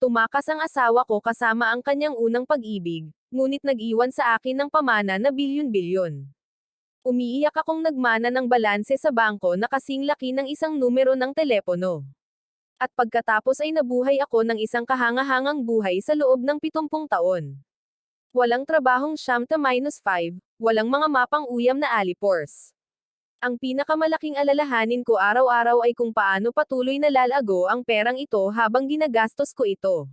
Tumakas ang asawa ko kasama ang kanyang unang pag-ibig, ngunit nag-iwan sa akin ng pamana na bilyon-bilyon. Umiiyak akong nagmana ng balanse sa bangko na kasing laki ng isang numero ng telepono. At pagkatapos ay nabuhay ako ng isang kahangahangang buhay sa loob ng 70 taon. Walang trabahong /5, walang mga mapang uyam na alipors. Ang pinakamalaking alalahanin ko araw-araw ay kung paano patuloy na lalago ang perang ito habang ginagastos ko ito.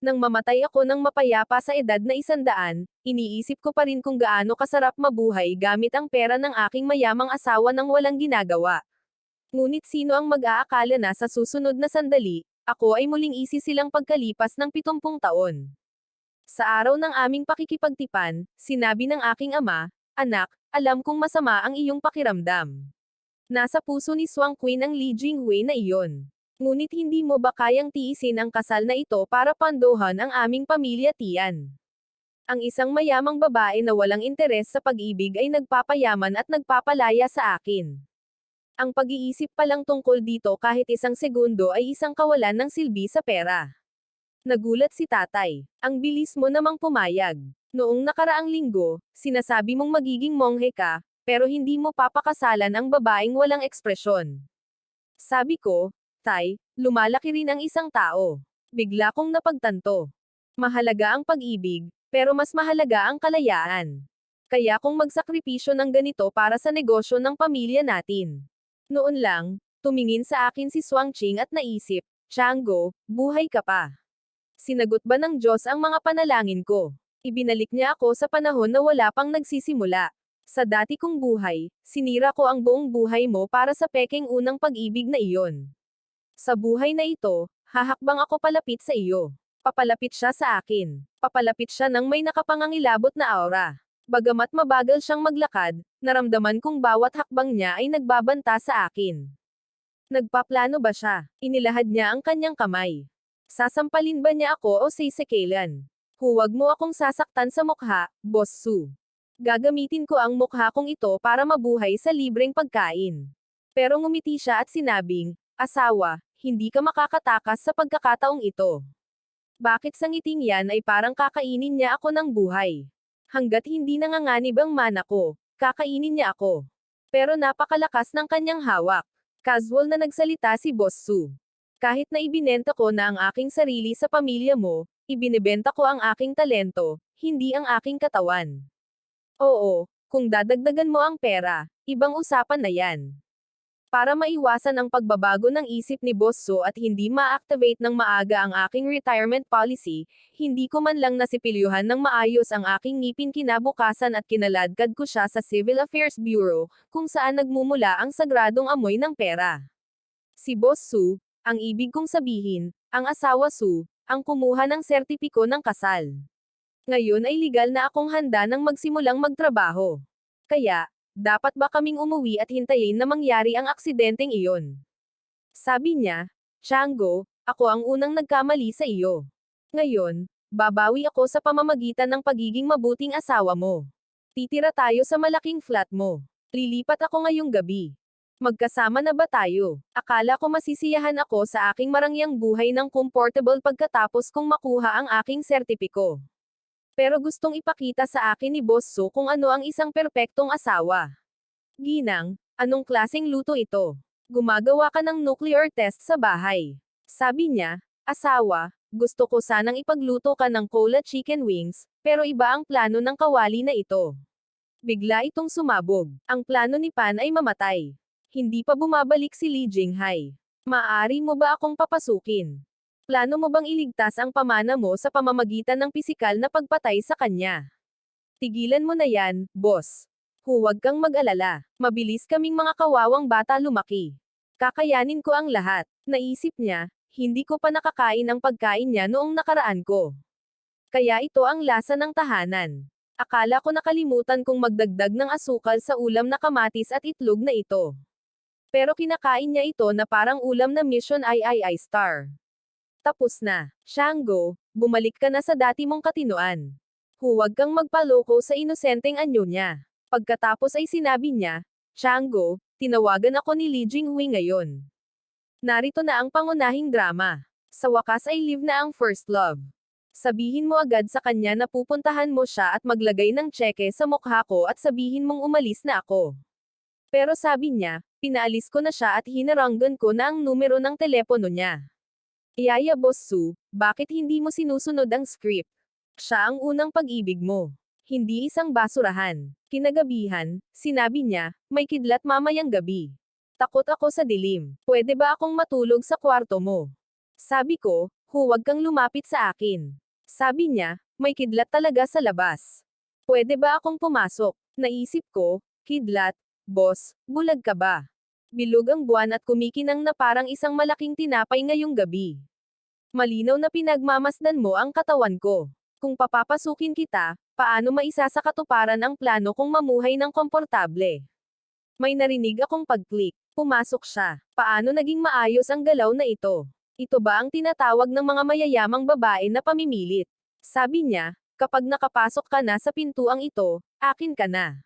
Nang mamatay ako ng mapayapa sa edad na 100, iniisip ko pa rin kung gaano kasarap mabuhay gamit ang pera ng aking mayamang asawa nang walang ginagawa. Ngunit sino ang mag-aakala na sa susunod na sandali, ako ay muling isisilang pagkalipas ng 70 taon. Sa araw ng aming pakikipagtipan, sinabi ng aking ama, "Anak, alam kong masama ang iyong pakiramdam. Nasa puso ni Swang Queen ang Li Jinghui na iyon. Ngunit hindi mo ba kayang tiisin ang kasal na ito para pandohan ang aming pamilya Tian?" Ang isang mayamang babae na walang interes sa pag-ibig ay nagpapayaman at nagpapalaya sa akin. Ang pag-iisip pa lang tungkol dito kahit isang segundo ay isang kawalan ng silbi sa pera. Nagulat si tatay. Ang bilis mo namang pumayag. Noong nakaraang linggo, sinasabi mong magiging monghe ka, pero hindi mo papakasalan ang babaeng walang ekspresyon. Sabi ko, "Tay, lumalaki rin ang isang tao." Bigla kong napagtanto. Mahalaga ang pag-ibig, pero mas mahalaga ang kalayaan. Kaya kung magsakripisyo ng ganito para sa negosyo ng pamilya natin. Noon lang, tumingin sa akin si Swang Qing at naisip, "Tianggo, buhay ka pa." Sinagot ba ng Diyos ang mga panalangin ko? Ibinalik niya ako sa panahon na wala pang nagsisimula. Sa dati kong buhay, sinira ko ang buong buhay mo para sa pekeng unang pag-ibig na iyon. Sa buhay na ito, hahakbang ako palapit sa iyo. Papalapit siya sa akin. Papalapit siya ng may nakapangangilabot na aura. Bagamat mabagal siyang maglakad, naramdaman kong bawat hakbang niya ay nagbabanta sa akin. Nagpaplano ba siya? Inilahad niya ang kanyang kamay. Sasampalin ba niya ako o sisikilan? "Huwag mo akong sasaktan sa mukha, Boss Su. Gagamitin ko ang mukha kong ito para mabuhay sa libreng pagkain." Pero ngumiti siya at sinabing, "Asawa, hindi ka makakatakas sa pagkakataong ito." Bakit sa ngiting yan ay parang kakainin niya ako ng buhay? Hanggat hindi nanganganib ang mana ko, kakainin niya ako. Pero napakalakas ng kanyang hawak. Casual na nagsalita si Boss Su. "Kahit na ibinenta ko na ang aking sarili sa pamilya mo, ibinebenta ko ang aking talento, hindi ang aking katawan. Oo, kung dadagdagan mo ang pera, ibang usapan na yan." Para maiwasan ang pagbabago ng isip ni Boss Su at hindi ma-activate ng maaga ang aking retirement policy, hindi ko man lang nasipilyuhan ng maayos ang aking ngipin kinabukasan at kinaladkad ko siya sa Civil Affairs Bureau, kung saan nagmumula ang sagradong amoy ng pera. Si Boss Su, ang ibig kong sabihin, ang asawa Su, ang kumuha ng sertipiko ng kasal. Ngayon ay legal na akong handa nang magsimulang magtrabaho. Kaya, dapat ba kaming umuwi at hintayin na mangyari ang aksidenteng iyon? Sabi niya, "Tianggo, ako ang unang nagkamali sa iyo. Ngayon, babawi ako sa pamamagitan ng pagiging mabuting asawa mo. Titira tayo sa malaking flat mo. Lilipat ako ngayong gabi. Magkasama na ba tayo?" Akala ko masisiyahan ako sa aking marangyang buhay ng comfortable pagkatapos kong makuha ang aking sertipiko. Pero gustong ipakita sa akin ni Boss Su kung ano ang isang perpektong asawa. "Ginang, anong klaseng luto ito? Gumagawa ka ng nuclear test sa bahay." Sabi niya, "Asawa, gusto ko sanang ipagluto ka ng cola chicken wings, pero iba ang plano ng kawali na ito." Bigla itong sumabog. Ang plano ni Pan ay mamatay. Hindi pa bumabalik si Li Jinghai. "Maaari mo ba akong papasukin? Plano mo bang iligtas ang pamana mo sa pamamagitan ng pisikal na pagpatay sa kanya?" "Tigilan mo na yan, boss. Huwag kang mag-alala. Mabilis kaming mga kawawang bata lumaki. Kakayanin ko ang lahat." Naisip niya, hindi ko pa nakakain ang pagkain niya noong nakaraan ko. Kaya ito ang lasa ng tahanan. Akala ko nakalimutan kong magdagdag ng asukal sa ulam na kamatis at itlog na ito. Pero kinakain niya ito na parang ulam na Mission III star. Tapos na. "Tianggo, bumalik ka na sa dati mong katinoan. Huwag kang magpaloko sa inosenteng anyo niya." Pagkatapos ay sinabi niya, "Tianggo, tinawagan ako ni Li Jinghui ngayon. Narito na ang pangunahing drama." Sa wakas ay live na ang first love. Sabihin mo agad sa kanya na pupuntahan mo siya at maglagay ng tseke sa mukha ko at sabihin mong umalis na ako. Pero sabi niya, pinaalis ko na siya at hinaranggan ko na ang numero ng telepono niya. Iyaya Boss Su, bakit hindi mo sinusunod ang script? Siya ang unang pag-ibig mo. Hindi isang basurahan. Kinagabihan, sinabi niya, may kidlat mamayang gabi. Takot ako sa dilim. Pwede ba akong matulog sa kwarto mo? Sabi ko, huwag kang lumapit sa akin. Sabi niya, may kidlat talaga sa labas. Pwede ba akong pumasok? Naisip ko, kidlat, boss, bulag ka ba? Bilog ang buwan at kumikinang na parang isang malaking tinapay ngayong gabi. Malinaw na pinagmamasdan mo ang katawan ko. Kung papapasukin kita, paano maisasakatuparan ang plano kong mamuhay ng komportable? May narinig akong pag-click. Pumasok siya. Paano naging maayos ang galaw na ito? Ito ba ang tinatawag ng mga mayayamang babae na pamimilit? Sabi niya, kapag nakapasok ka na sa pintuang ito, akin ka na.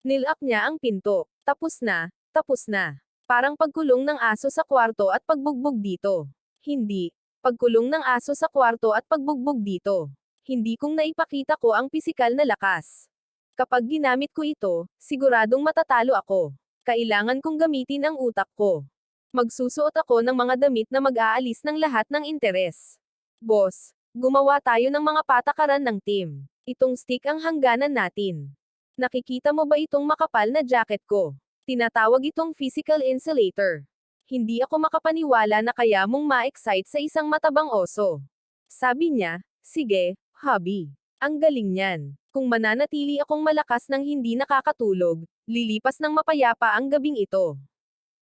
Nilak niya ang pinto. Tapos na, tapos na. Parang pagkulong ng aso sa kwarto at pagbugbog dito. Hindi. Pagkulong ng aso sa kwarto at pagbugbog dito. Hindi kong naipakita ko ang pisikal na lakas. Kapag ginamit ko ito, siguradong matatalo ako. Kailangan kong gamitin ang utak ko. Magsusuot ako ng mga damit na mag-aalis ng lahat ng interes. Boss, gumawa tayo ng mga patakaran ng team. Itong stick ang hangganan natin. Nakikita mo ba itong makapal na jacket ko? Tinatawag itong physical insulator. Hindi ako makapaniwala na kaya mong ma-excite sa isang matabang oso. Sabi niya, sige, hubby. Ang galing niyan. Kung mananatili akong malakas ng hindi nakakatulog, lilipas ng mapayapa ang gabing ito.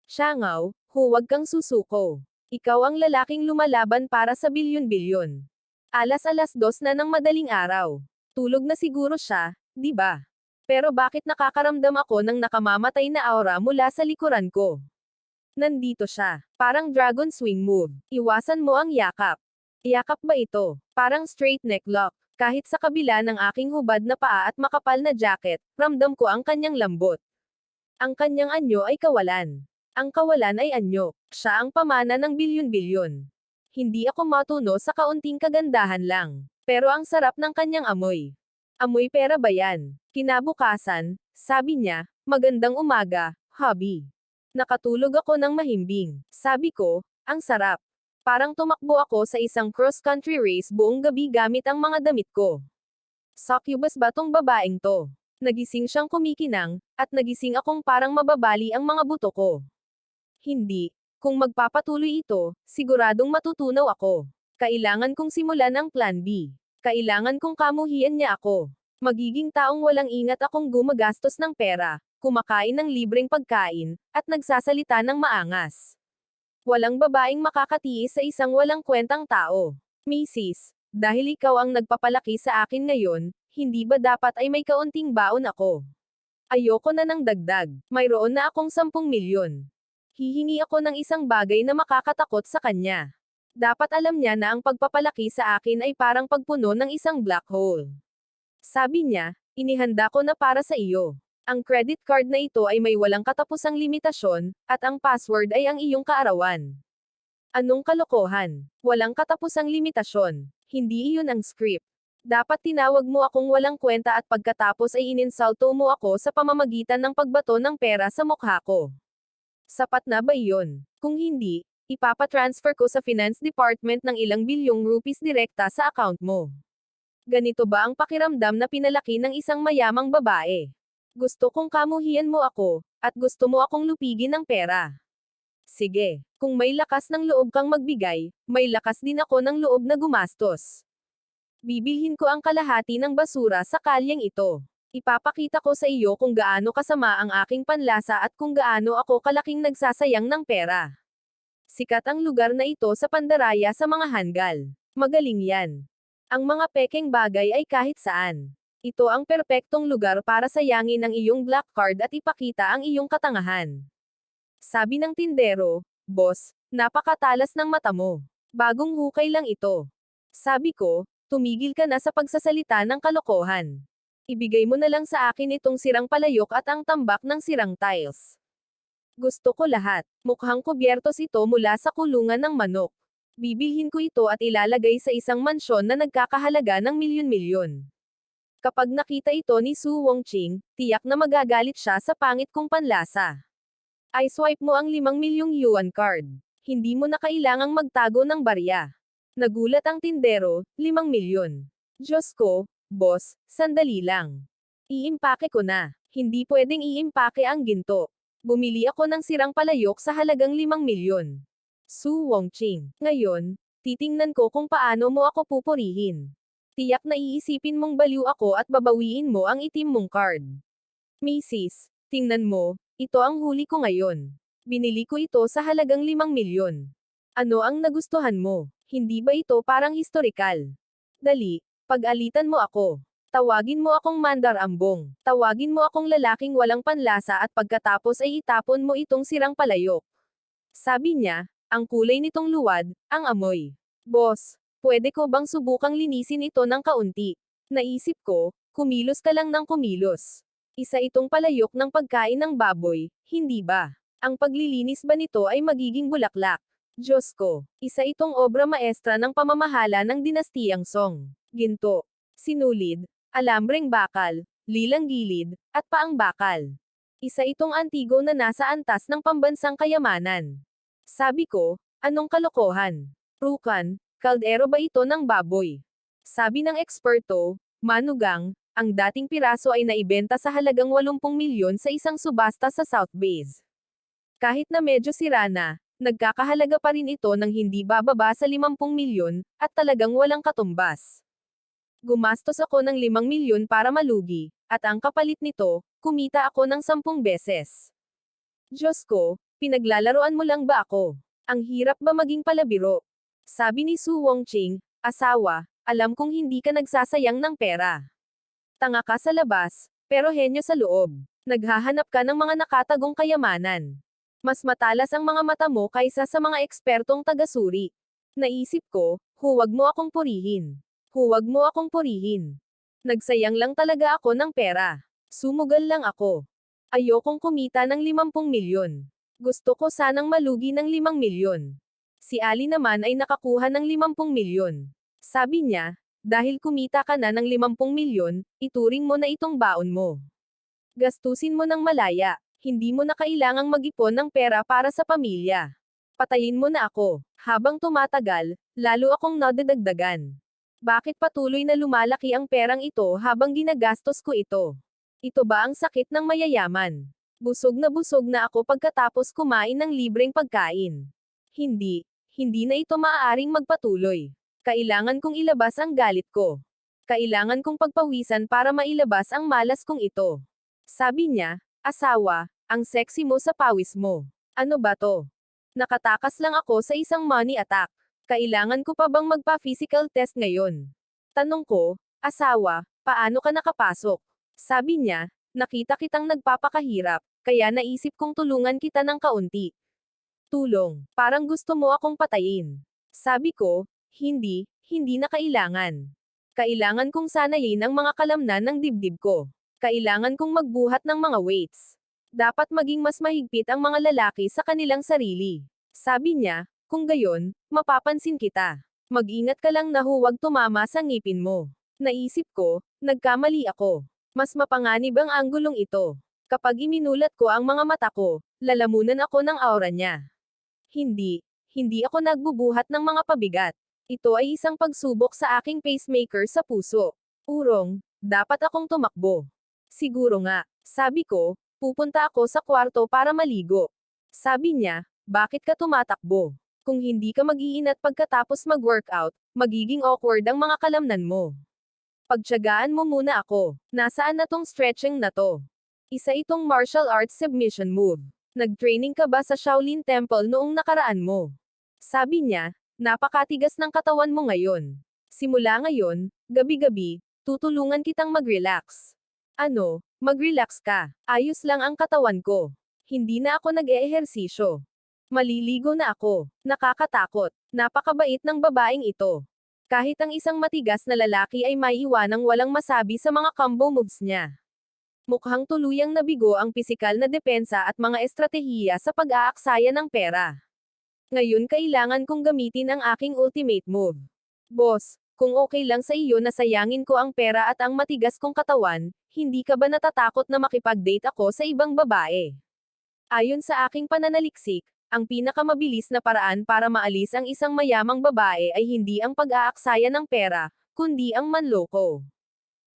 Siangaw, huwag kang susuko. Ikaw ang lalaking lumalaban para sa bilyon-bilyon. Alas 2 na ng madaling araw. Tulog na siguro siya, di ba? Pero bakit nakakaramdam ako ng nakamamatay na aura mula sa likuran ko? Nandito siya. Parang dragon swing move. Iwasan mo ang yakap. Yakap ba ito? Parang straight neck lock. Kahit sa kabila ng aking hubad na paa at makapal na jacket, ramdam ko ang kanyang lambot. Ang kanyang anyo ay kawalan. Ang kawalan ay anyo. Siya ang pamana ng bilyon-bilyon. Hindi ako matuno sa kaunting kagandahan lang. Pero ang sarap ng kanyang amoy. Amoy pera ba yan? Kinabukasan, sabi niya, magandang umaga, hubby. Nakatulog ako ng mahimbing. Sabi ko, ang sarap. Parang tumakbo ako sa isang cross-country race buong gabi gamit ang mga damit ko. Succubus ba tong babaeng to? Nagising siyang kumikinang, at nagising akong parang mababali ang mga buto ko. Hindi. Kung magpapatuloy ito, siguradong matutunaw ako. Kailangan kong simulan ang plan B. Kailangan kong kamuhian niya ako. Magiging taong walang ingat akong gumagastos ng pera, kumakain ng libreng pagkain, at nagsasalita ng maangas. Walang babaeng makakatiis sa isang walang kwentang tao. Mrs., dahil ikaw ang nagpapalaki sa akin ngayon, hindi ba dapat ay may kaunting baon ako? Ayoko na ng dagdag. Mayroon na akong 10 milyon. Hihingi ako ng isang bagay na makakatakot sa kanya. Dapat alam niya na ang pagpapalaki sa akin ay parang pagpuno ng isang black hole. Sabi niya, inihanda ko na para sa iyo. Ang credit card na ito ay may walang katapusang limitasyon, at ang password ay ang iyong kaarawan. Anong kalokohan? Walang katapusang limitasyon. Hindi iyon ang script. Dapat tinawag mo akong walang kwenta at pagkatapos ay ininsulto mo ako sa pamamagitan ng pagbato ng pera sa mukha ko. Sapat na ba iyon? Kung hindi, ipapatransfer ko sa finance department ng ilang bilyong rupees direkta sa account mo. Ganito ba ang pakiramdam na pinalaki ng isang mayamang babae? Gusto kong kamuhian mo ako, at gusto mo akong lupigin ng pera. Sige, kung may lakas ng loob kang magbigay, may lakas din ako ng loob na gumastos. Bibilhin ko ang kalahati ng basura sa kalyeng ito. Ipapakita ko sa iyo kung gaano kasama ang aking panlasa at kung gaano ako kalaking nagsasayang ng pera. Sikat ang lugar na ito sa Pandaraya sa mga hanggal. Magaling yan. Ang mga pekeng bagay ay kahit saan. Ito ang perpektong lugar para sayangin ang iyong black card at ipakita ang iyong katangahan. Sabi ng tindero, boss, napakatalas ng mata mo. Bagong hukay lang ito. Sabi ko, tumigil ka na sa pagsasalita ng kalokohan. Ibigay mo na lang sa akin itong sirang palayok at ang tambak ng sirang tiles. Gusto ko lahat. Mukhang kubyertos ito mula sa kulungan ng manok. Bibilhin ko ito at ilalagay sa isang mansyon na nagkakahalaga ng milyon-milyon. Kapag nakita ito ni Su Wongqing, tiyak na magagalit siya sa pangit kong panlasa. Ay swipe mo ang 5 milyong yuan card. Hindi mo na kailangang magtago ng barya. Nagulat ang tindero, 5 milyon. Diyos ko, boss, sandali lang. Iimpake ko na. Hindi pwedeng iimpake ang ginto. Bumili ako ng sirang palayok sa halagang 5 milyon. Su Wongqing. Ngayon, titingnan ko kung paano mo ako pupurihin. Tiyak na iisipin mong baliw ako at babawiin mo ang itim mong card. Macy's, tingnan mo, ito ang huli ko ngayon. Binili ko ito sa halagang 5 milyon. Ano ang nagustuhan mo? Hindi ba ito parang historikal? Dali, pag-alitan mo ako. Tawagin mo akong Mandar Ambong. Tawagin mo akong lalaking walang panlasa at pagkatapos ay itapon mo itong sirang palayok. Sabi niya, ang kulay nitong luwad, ang amoy. Boss, pwede ko bang subukang linisin ito ng kaunti? Naisip ko, kumilos ka lang ng kumilos. Isa itong palayok ng pagkain ng baboy, hindi ba? Ang paglilinis ba nito ay magiging bulaklak? Diyos ko, isa itong obra maestra ng pamamahala ng dinastiyang Song. Ginto, sinulid, alambreng bakal, lilang gilid, at paang bakal. Isa itong antigo na nasa antas ng pambansang kayamanan. Sabi ko, anong kalokohan? Rukan, kaldero ba ito ng baboy? Sabi ng eksperto, manugang, ang dating piraso ay naibenta sa halagang 80 milyon sa isang subasta sa South Base. Kahit na medyo sira na, nagkakahalaga pa rin ito ng hindi bababa sa 50 milyon, at talagang walang katumbas. Gumastos ako ng 5 milyon para malugi, at ang kapalit nito, kumita ako ng 10 beses. Diyos ko, pinaglalaroan mo lang ba ako? Ang hirap ba maging palabiro? Sabi ni Su Wongqing, asawa, alam kong hindi ka nagsasayang ng pera. Tanga ka sa labas, pero henyo sa loob. Naghahanap ka ng mga nakatagong kayamanan. Mas matalas ang mga mata mo kaysa sa mga ekspertong tagasuri. Naisip ko, huwag mo akong purihin. Huwag mo akong purihin. Nagsayang lang talaga ako ng pera. Sumugal lang ako. Ayokong kumita ng 50 milyon. Gusto ko sanang malugi ng 5 milyon. Si Ali naman ay nakakuha ng 50 milyon. Sabi niya, dahil kumita ka na ng 50 milyon, ituring mo na itong baon mo. Gastusin mo ng malaya. Hindi mo na kailangang mag-ipon ng pera para sa pamilya. Patayin mo na ako. Habang tumatagal, lalo akong nadadagdagan. Bakit patuloy na lumalaki ang perang ito habang ginagastos ko ito? Ito ba ang sakit ng mayayaman? Busog na ako pagkatapos kumain ng libreng pagkain. Hindi na ito maaaring magpatuloy. Kailangan kong ilabas ang galit ko. Kailangan kong pagpawisan para mailabas ang malas kong ito. Sabi niya, asawa, ang sexy mo sa pawis mo. Ano ba to? Nakatakas lang ako sa isang money attack. Kailangan ko pa bang magpa-physical test ngayon? Tanong ko, asawa, paano ka nakapasok? Sabi niya, nakita kitang nagpapakahirap, kaya naisip kong tulungan kita ng kaunti. Tulong, parang gusto mo akong patayin. Sabi ko, hindi na kailangan. Kailangan kong sanayin ang mga kalamnan ng dibdib ko. Kailangan kong magbuhat ng mga weights. Dapat maging mas mahigpit ang mga lalaki sa kanilang sarili. Sabi niya, kung gayon, mapapansin kita. Mag-ingat ka lang na huwag tumama sa ngipin mo. Naisip ko, nagkamali ako. Mas mapanganib ang anggulong ito. Kapag iminulat ko ang mga mata ko, lalamunan ako ng aura niya. Hindi ako nagbubuhat ng mga pabigat. Ito ay isang pagsubok sa aking pacemaker sa puso. Urong, dapat akong tumakbo. Siguro nga, sabi ko, pupunta ako sa kwarto para maligo. Sabi niya, bakit ka tumatakbo? Kung hindi ka mag-iinat pagkatapos mag-workout, magiging awkward ang mga kalamnan mo. Pagtiyagaan mo muna ako. Nasaan na tong stretching na to? Isa itong martial arts submission move. Nag-training ka ba sa Shaolin Temple noong nakaraan mo? Sabi niya, napakatigas ng katawan mo ngayon. Simula ngayon, gabi-gabi, tutulungan kitang mag-relax. Ano, mag-relax ka. Ayos lang ang katawan ko. Hindi na ako nag-eehersisyo. Maliligo na ako. Nakakatakot. Napakabait ng babaeng ito. Kahit ang isang matigas na lalaki ay maiiwanang walang masabi sa mga combo moves niya. Mukhang tuluyang nabigo ang pisikal na depensa at mga estratehiya sa pag-aaksaya ng pera. Ngayon kailangan kong gamitin ang aking ultimate move. Boss, kung okay lang sa iyo na sayangin ko ang pera at ang matigas kong katawan, hindi ka ba natatakot na makipag-date ako sa ibang babae? Ayon sa aking pananaliksik, ang pinakamabilis na paraan para maalis ang isang mayamang babae ay hindi ang pag-aaksaya ng pera, kundi ang manloko.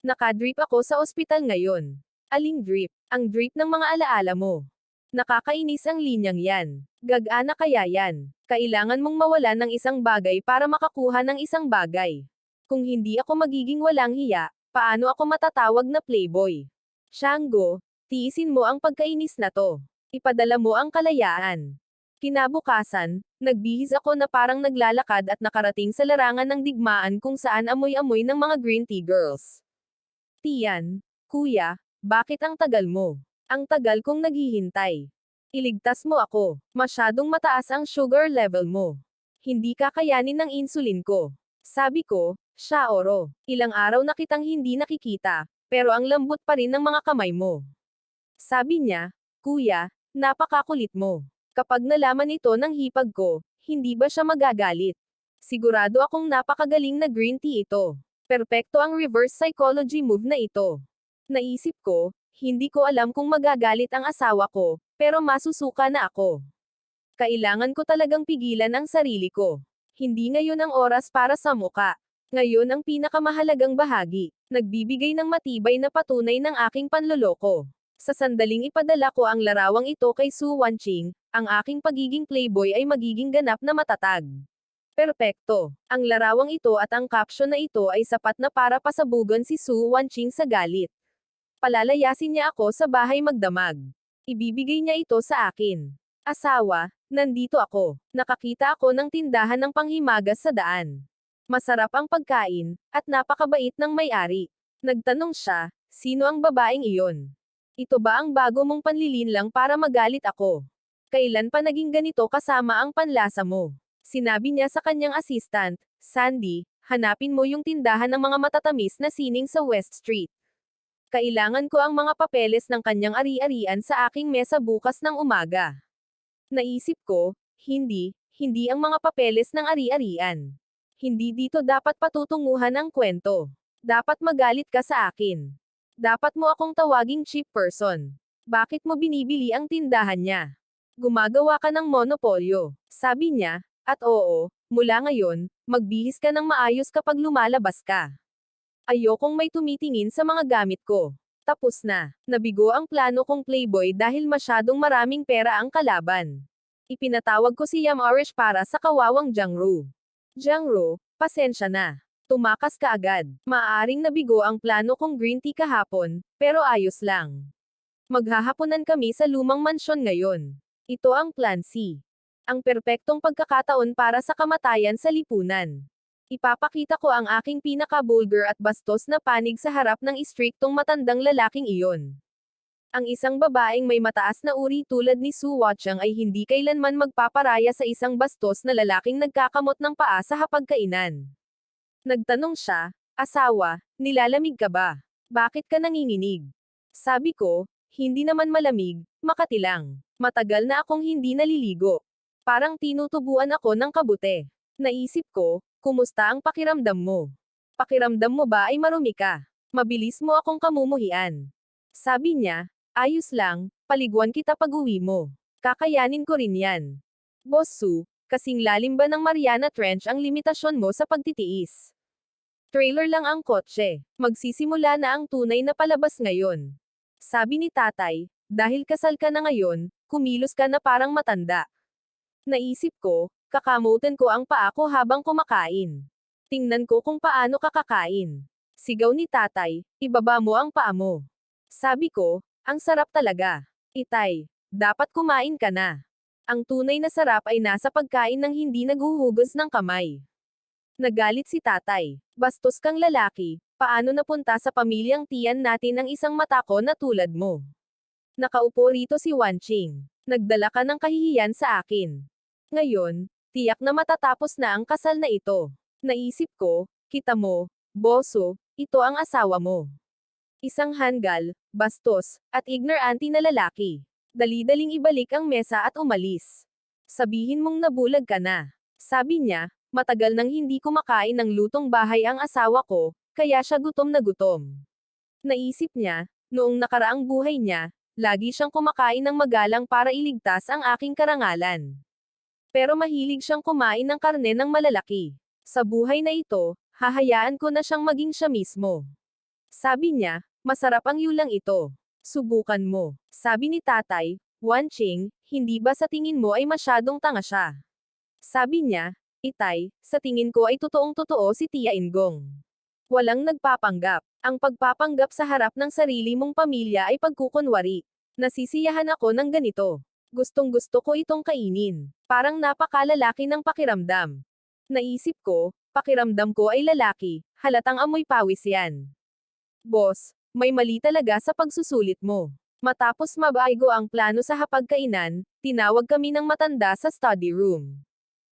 Nakadrip ako sa ospital ngayon. Aling drip? Ang drip ng mga alaala mo. Nakakainis ang linyang yan. Gag-ana kaya yan. Kailangan mong mawalan ng isang bagay para makakuha ng isang bagay. Kung hindi ako magiging walang hiya, paano ako matatawag na playboy? Shango, tiisin mo ang pagkainis na to. Ipadala mo ang kalayaan. Kinabukasan, nagbihis ako na parang naglalakad at nakarating sa larangan ng digmaan kung saan amoy-amoy ng mga green tea girls. Tiyan, kuya, bakit ang tagal mo? Ang tagal kong naghihintay. Iligtas mo ako. Masyadong mataas ang sugar level mo. Hindi kakayanin ng insulin ko. Sabi ko, siya oro. Ilang araw na kitang hindi nakikita, pero ang lambot pa rin ng mga kamay mo. Sabi niya, kuya, napakakulit mo. Kapag nalaman ito ng hipag ko, hindi ba siya magagalit? Sigurado akong napakagaling na green tea ito. Perpekto ang reverse psychology move na ito. Naisip ko, hindi ko alam kung magagalit ang asawa ko, pero masusuka na ako. Kailangan ko talagang pigilan ang sarili ko. Hindi ngayon ang oras para sa muka. Ngayon ang pinakamahalagang bahagi. Nagbibigay ng matibay na patunay ng aking panloloko. Sa sandaling ipadala ko ang larawang ito kay Su Wanqing, ang aking pagiging playboy ay magiging ganap na matatag. Perpekto. Ang larawang ito at ang caption na ito ay sapat na para pasabugan si Su Wanqing sa galit. Palalayasin niya ako sa bahay magdamag. Ibibigay niya ito sa akin. Asawa, nandito ako. Nakakita ako ng tindahan ng panghimagas sa daan. Masarap ang pagkain, at napakabait ng may-ari. Nagtanong siya, sino ang babaeng iyon? Ito ba ang bago mong panlilinlang para magalit ako? Kailan pa naging ganito kasama ang panlasa mo? Sinabi niya sa kanyang assistant, Sandy, hanapin mo yung tindahan ng mga matatamis na sining sa West Street. Kailangan ko ang mga papeles ng kanyang ari-arian sa aking mesa bukas ng umaga. Naisip ko, hindi ang mga papeles ng ari-arian. Hindi dito dapat patutunguhan ang kwento. Dapat magalit ka sa akin. Dapat mo akong tawaging cheap person. Bakit mo binibili ang tindahan niya? Gumagawa ka ng monopolyo. Sabi niya, at oo, mula ngayon, magbihis ka ng maayos kapag lumalabas ka. Ayokong may tumitingin sa mga gamit ko. Tapos na. Nabigo ang plano kong playboy dahil masyadong maraming pera ang kalaban. Ipinatawag ko si Yamarish para sa kawawang Jiangru. Jiangru, pasensya na. Tumakas ka agad. Maaaring nabigo ang plano kong green tea kahapon, pero ayos lang. Maghahaponan kami sa lumang mansyon ngayon. Ito ang Plan C. Ang perpektong pagkakataon para sa kamatayan sa lipunan. Ipapakita ko ang aking pinaka-vulgar at bastos na panig sa harap ng istriktong matandang lalaking iyon. Ang isang babaeng may mataas na uri tulad ni Su Wanqing ay hindi kailanman magpaparaya sa isang bastos na lalaking nagkakamot ng paa sa hapagkainan. Nagtanong siya, asawa, nilalamig ka ba? Bakit ka nanginginig? Sabi ko, hindi naman malamig, Makati lang. Matagal na akong hindi naliligo. Parang tinutubuan ako ng kabute. Naisip ko, kumusta ang pakiramdam mo? Pakiramdam mo ba ay marumi ka? Mabilis mo akong kamumuhian. Sabi niya, ayos lang, paliguan kita pag-uwi mo. Kakayanin ko rin yan. Boss Su, kasing lalim ba ng Mariana Trench ang limitasyon mo sa pagtitiis? Trailer lang ang kotse. Magsisimula na ang tunay na palabas ngayon. Sabi ni tatay, dahil kasal ka na ngayon, kumilos ka na parang matanda. Naisip ko, kakamutan ko ang paa ko habang kumakain. Tingnan ko kung paano ka kakain. Sigaw ni tatay, ibaba mo ang paa mo. Sabi ko, ang sarap talaga. Itay, dapat kumain ka na. Ang tunay na sarap ay nasa pagkain ng hindi naghuhugas ng kamay. Nagalit si tatay. Bastos kang lalaki, paano napunta sa pamilyang tiyan natin ang isang matako na tulad mo? Nakaupo rito si Wanqing. Nagdala ka ng kahihiyan sa akin. Ngayon, tiyak na matatapos na ang kasal na ito. Naisip ko, kita mo, boso, ito ang asawa mo. Isang hanggal, bastos, at ignorante na lalaki. Dali-daling ibalik ang mesa at umalis. Sabihin mong nabulag ka na. Sabi niya, matagal nang hindi kumakain ng lutong bahay ang asawa ko, kaya siya gutom na gutom. Naisip niya, noong nakaraang buhay niya, lagi siyang kumakain ng magalang para iligtas ang aking karangalan. Pero mahilig siyang kumain ng karne ng malalaki. Sa buhay na ito, hahayaan ko na siyang maging siya mismo. Sabi niya, masarap ang yulang ito. Subukan mo. Sabi ni tatay, Wan Ching, hindi ba sa tingin mo ay masyadong tanga siya? Sabi niya, Itay, sa tingin ko ay totoong-totoo si Tia Ingong. Walang nagpapanggap. Ang pagpapanggap sa harap ng sarili mong pamilya ay pagkukunwari. Nasisiyahan ako ng ganito. Gustong-gusto ko itong kainin. Parang napakalalaki ng pakiramdam. Naisip ko, pakiramdam ko ay lalaki, halatang amoy pawis yan. Boss, may mali talaga sa pagsusulit mo. Matapos mabago ang plano sa hapagkainan, tinawag kami ng matanda sa study room.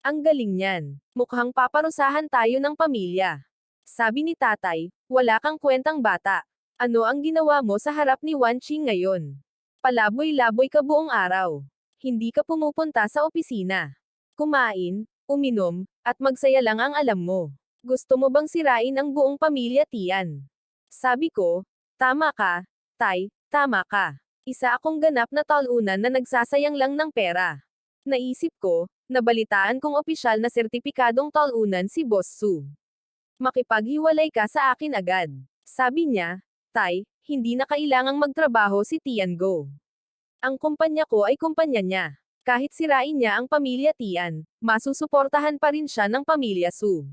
Ang galing niyan. Mukhang paparusahan tayo ng pamilya. Sabi ni tatay, wala kang kwentang bata. Ano ang ginawa mo sa harap ni Wan Ching ngayon? Palaboy-laboy ka buong araw. Hindi ka pumupunta sa opisina. Kumain, uminom, at magsaya lang ang alam mo. Gusto mo bang sirain ang buong pamilya, Tian? Sabi ko, tama ka, Tay, tama ka. Isa akong ganap na talunan na nagsasayang lang ng pera. Naisip ko, nabalitaan kong opisyal na sertipikadong talunan si Boss Su. Makipaghiwalay ka sa akin agad. Sabi niya, Tay, hindi na kailangang magtrabaho si Tian Go. Ang kumpanya ko ay kumpanya niya. Kahit sirain niya ang pamilya Tian, masusuportahan pa rin siya ng pamilya Su.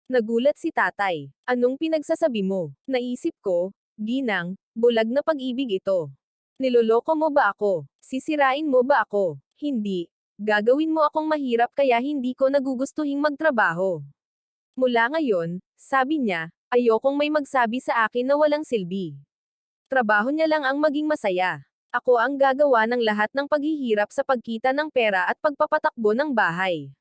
Nagulat si tatay. Anong pinagsasabi mo? Naisip ko, Ginang, bulag na pag-ibig ito. Niloloko mo ba ako? Sisirain mo ba ako? Hindi. Gagawin mo akong mahirap kaya hindi ko nagugustuhing magtrabaho. Mula ngayon, sabi niya, ayokong may magsabi sa akin na walang silbi. Trabaho niya lang ang maging masaya. Ako ang gagawa ng lahat ng paghihirap sa pagkita ng pera at pagpapatakbo ng bahay.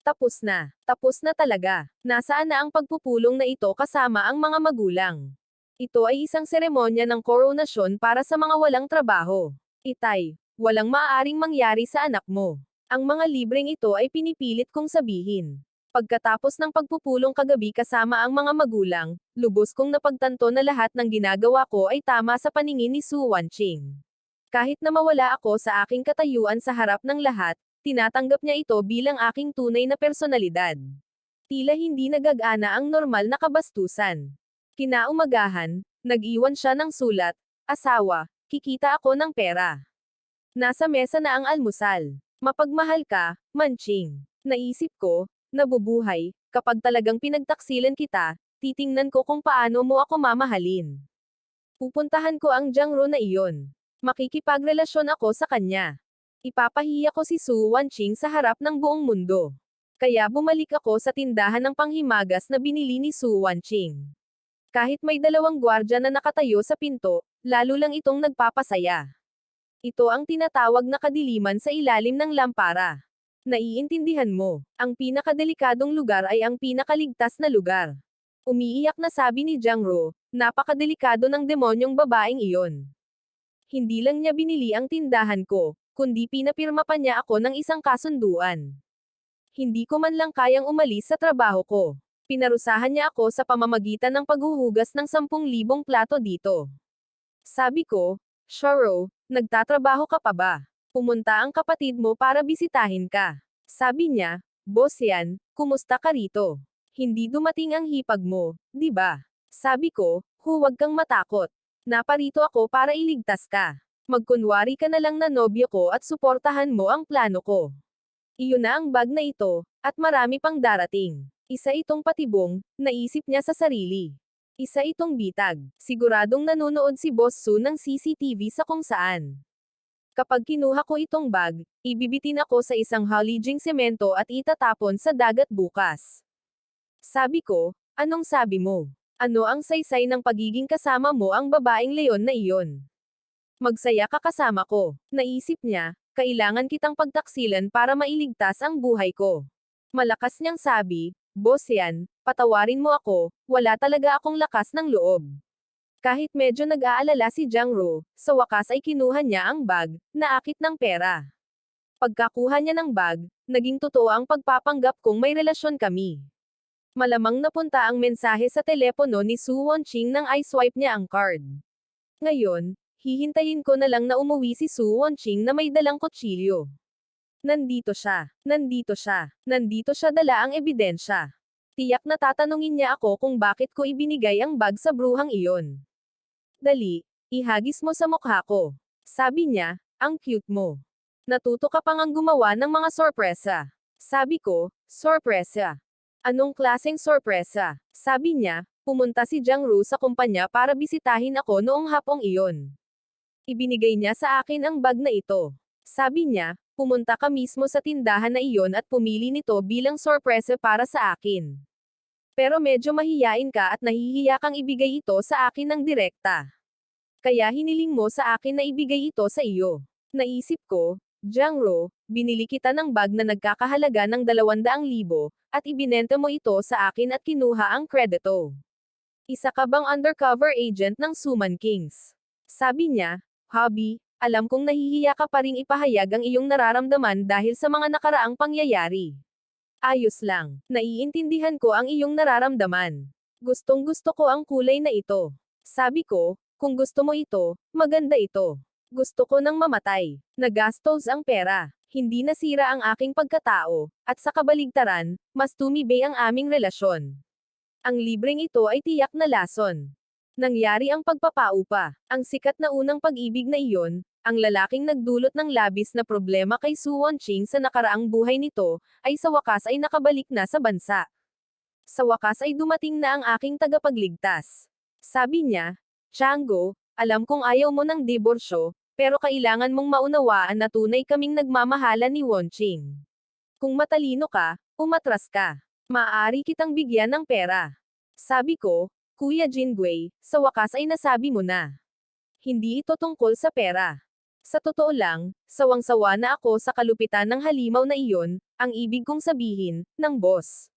Tapos na. Tapos na talaga. Nasaan na ang pagpupulong na ito kasama ang mga magulang? Ito ay isang seremonya ng koronasyon para sa mga walang trabaho. Itay, walang maaaring mangyari sa anak mo. Ang mga libreng ito ay pinipilit kong sabihin. Pagkatapos ng pagpupulong kagabi kasama ang mga magulang, lubos kong napagtanto na lahat ng ginagawa ko ay tama sa paningin ni Su Wanqing. Kahit na mawala ako sa aking katayuan sa harap ng lahat, tinatanggap niya ito bilang aking tunay na personalidad. Tila hindi nagagana ang normal na kabastusan. Kinaumagahan, nag-iwan siya ng sulat, asawa, kikita ako ng pera. Nasa mesa na ang almusal. Mapagmahal ka, Manching. Naisip ko, nabubuhay, kapag talagang pinagtaksilan kita, titingnan ko kung paano mo ako mamahalin. Pupuntahan ko ang Jiangro na iyon. Makikipagrelasyon ako sa kanya. Ipapahiya ko si Su Wanqing sa harap ng buong mundo. Kaya bumalik ako sa tindahan ng panghimagas na binili ni Su Wanqing. Kahit may 2 gwardya na nakatayo sa pinto, lalo lang itong nagpapasaya. Ito ang tinatawag na kadiliman sa ilalim ng lampara. Naiintindihan mo, ang pinakadelikadong lugar ay ang pinakaligtas na lugar. Umiiyak na sabi ni Jiangro, napakadelikado ng demonyong babaeng iyon. Hindi lang niya binili ang tindahan ko, kundi pinapirma pa niya ako ng isang kasunduan. Hindi ko man lang kayang umalis sa trabaho ko. Pinarusahan niya ako sa pamamagitan ng paghuhugas ng 10,000 plato dito. Sabi ko, Shoro, nagtatrabaho ka pa ba? Pumunta ang kapatid mo para bisitahin ka. Sabi niya, Boss yan, kumusta ka rito? Hindi dumating ang hipag mo, di ba? Sabi ko, huwag kang matakot. Naparito ako para iligtas ka. Magkunwari ka na lang na nobyo ko at suportahan mo ang plano ko. Iyon na ang bag na ito, at marami pang darating. Isa itong patibong, naisip niya sa sarili. Isa itong bitag. Siguradong nanonood si Boss Su ng CCTV sa kung saan. Kapag kinuha ko itong bag, ibibitin ako sa isang halijing semento at itatapon sa dagat bukas. Sabi ko, anong sabi mo? Ano ang saysay ng pagiging kasama mo ang babaeng leon na iyon? Magsaya ka kasama ko. Naisip niya, kailangan kitang pagtaksilan para mailigtas ang buhay ko. Malakas niyang sabi, Boss yan, patawarin mo ako, wala talaga akong lakas ng loob. Kahit medyo nag-aalala si Jiangro, sa wakas ay kinuha niya ang bag, na akit ng pera. Pagkakuha niya ng bag, naging totoo ang pagpapanggap kong may relasyon kami. Malamang napunta ang mensahe sa telepono ni Su Wonching nang i-swipe niya ang card. Ngayon, hihintayin ko na lang na umuwi si Su Wonching na may dalang kutsilyo. Nandito siya. Nandito siya. Nandito siya dala ang ebidensya. Tiyak na tatanungin niya ako kung bakit ko ibinigay ang bag sa bruhang iyon. Dali, ihagis mo sa mukha ko. Sabi niya, ang cute mo. Natuto ka pang ang gumawa ng mga sorpresa. Sabi ko, sorpresa. Anong klaseng sorpresa? Sabi niya, pumunta si Jiang Ru sa kumpanya para bisitahin ako noong hapong iyon. Ibinigay niya sa akin ang bag na ito. Sabi niya, pumunta ka mismo sa tindahan na iyon at pumili nito bilang sorpresa para sa akin. Pero medyo mahiyain ka at nahihiya kang ibigay ito sa akin ng direkta. Kaya hiniling mo sa akin na ibigay ito sa iyo. Naisip ko, Jiang Ru, binili kita ng bag na nagkakahalaga ng 200,000, at ibinenta mo ito sa akin at kinuha ang kredito. Isa ka bang undercover agent ng Suman Kings? Sabi niya, Hobby, alam kong nahihiya ka pa ring ipahayag ang iyong nararamdaman dahil sa mga nakaraang pangyayari. Ayos lang, naiintindihan ko ang iyong nararamdaman. Gustong gusto ko ang kulay na ito. Sabi ko, kung gusto mo ito, maganda ito. Gusto ko nang mamatay. Nagastos ang pera. Hindi nasira ang aking pagkatao, at sa kabaligtaran, mas tumibay ang aming relasyon. Ang libreng ito ay tiyak na lason. Nangyari ang pagpapaupa. Ang sikat na unang pag-ibig na iyon, ang lalaking nagdulot ng labis na problema kay Su Wonching sa nakaraang buhay nito, ay sa wakas ay nakabalik na sa bansa. Sa wakas ay dumating na ang aking tagapagligtas. Sabi niya, Chango, alam kong ayaw mo ng diborsyo, pero kailangan mong maunawaan na tunay kaming nagmamahalan ni Wonching. Kung matalino ka, umatras ka. Maaari kitang bigyan ng pera. Sabi ko, Kuya Jingwei, sa wakas ay nasabi mo na. Hindi ito tungkol sa pera. Sa totoo lang, sawang-sawa na ako sa kalupitan ng halimaw na iyon, ang ibig kong sabihin, ng boss.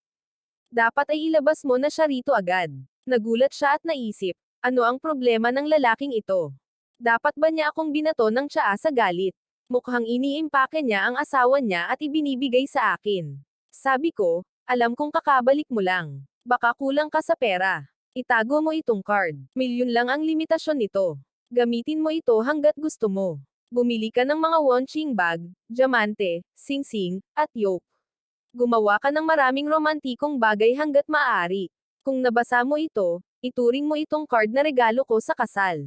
Dapat ay ilabas mo na siya rito agad. Nagulat siya at naisip, ano ang problema ng lalaking ito? Dapat ba niya akong binato ng tsaa sa galit? Mukhang iniimpake niya ang asawa niya at ibinibigay sa akin. Sabi ko, alam kong kakabalik mo lang. Baka kulang ka sa pera. Itago mo itong card. Milyon lang ang limitasyon nito. Gamitin mo ito hanggat gusto mo. Bumili ka ng mga Wonching bag, diamante, singsing, at yoke. Gumawa ka ng maraming romantikong bagay hanggat maaari. Kung nabasa mo ito, ituring mo itong card na regalo ko sa kasal.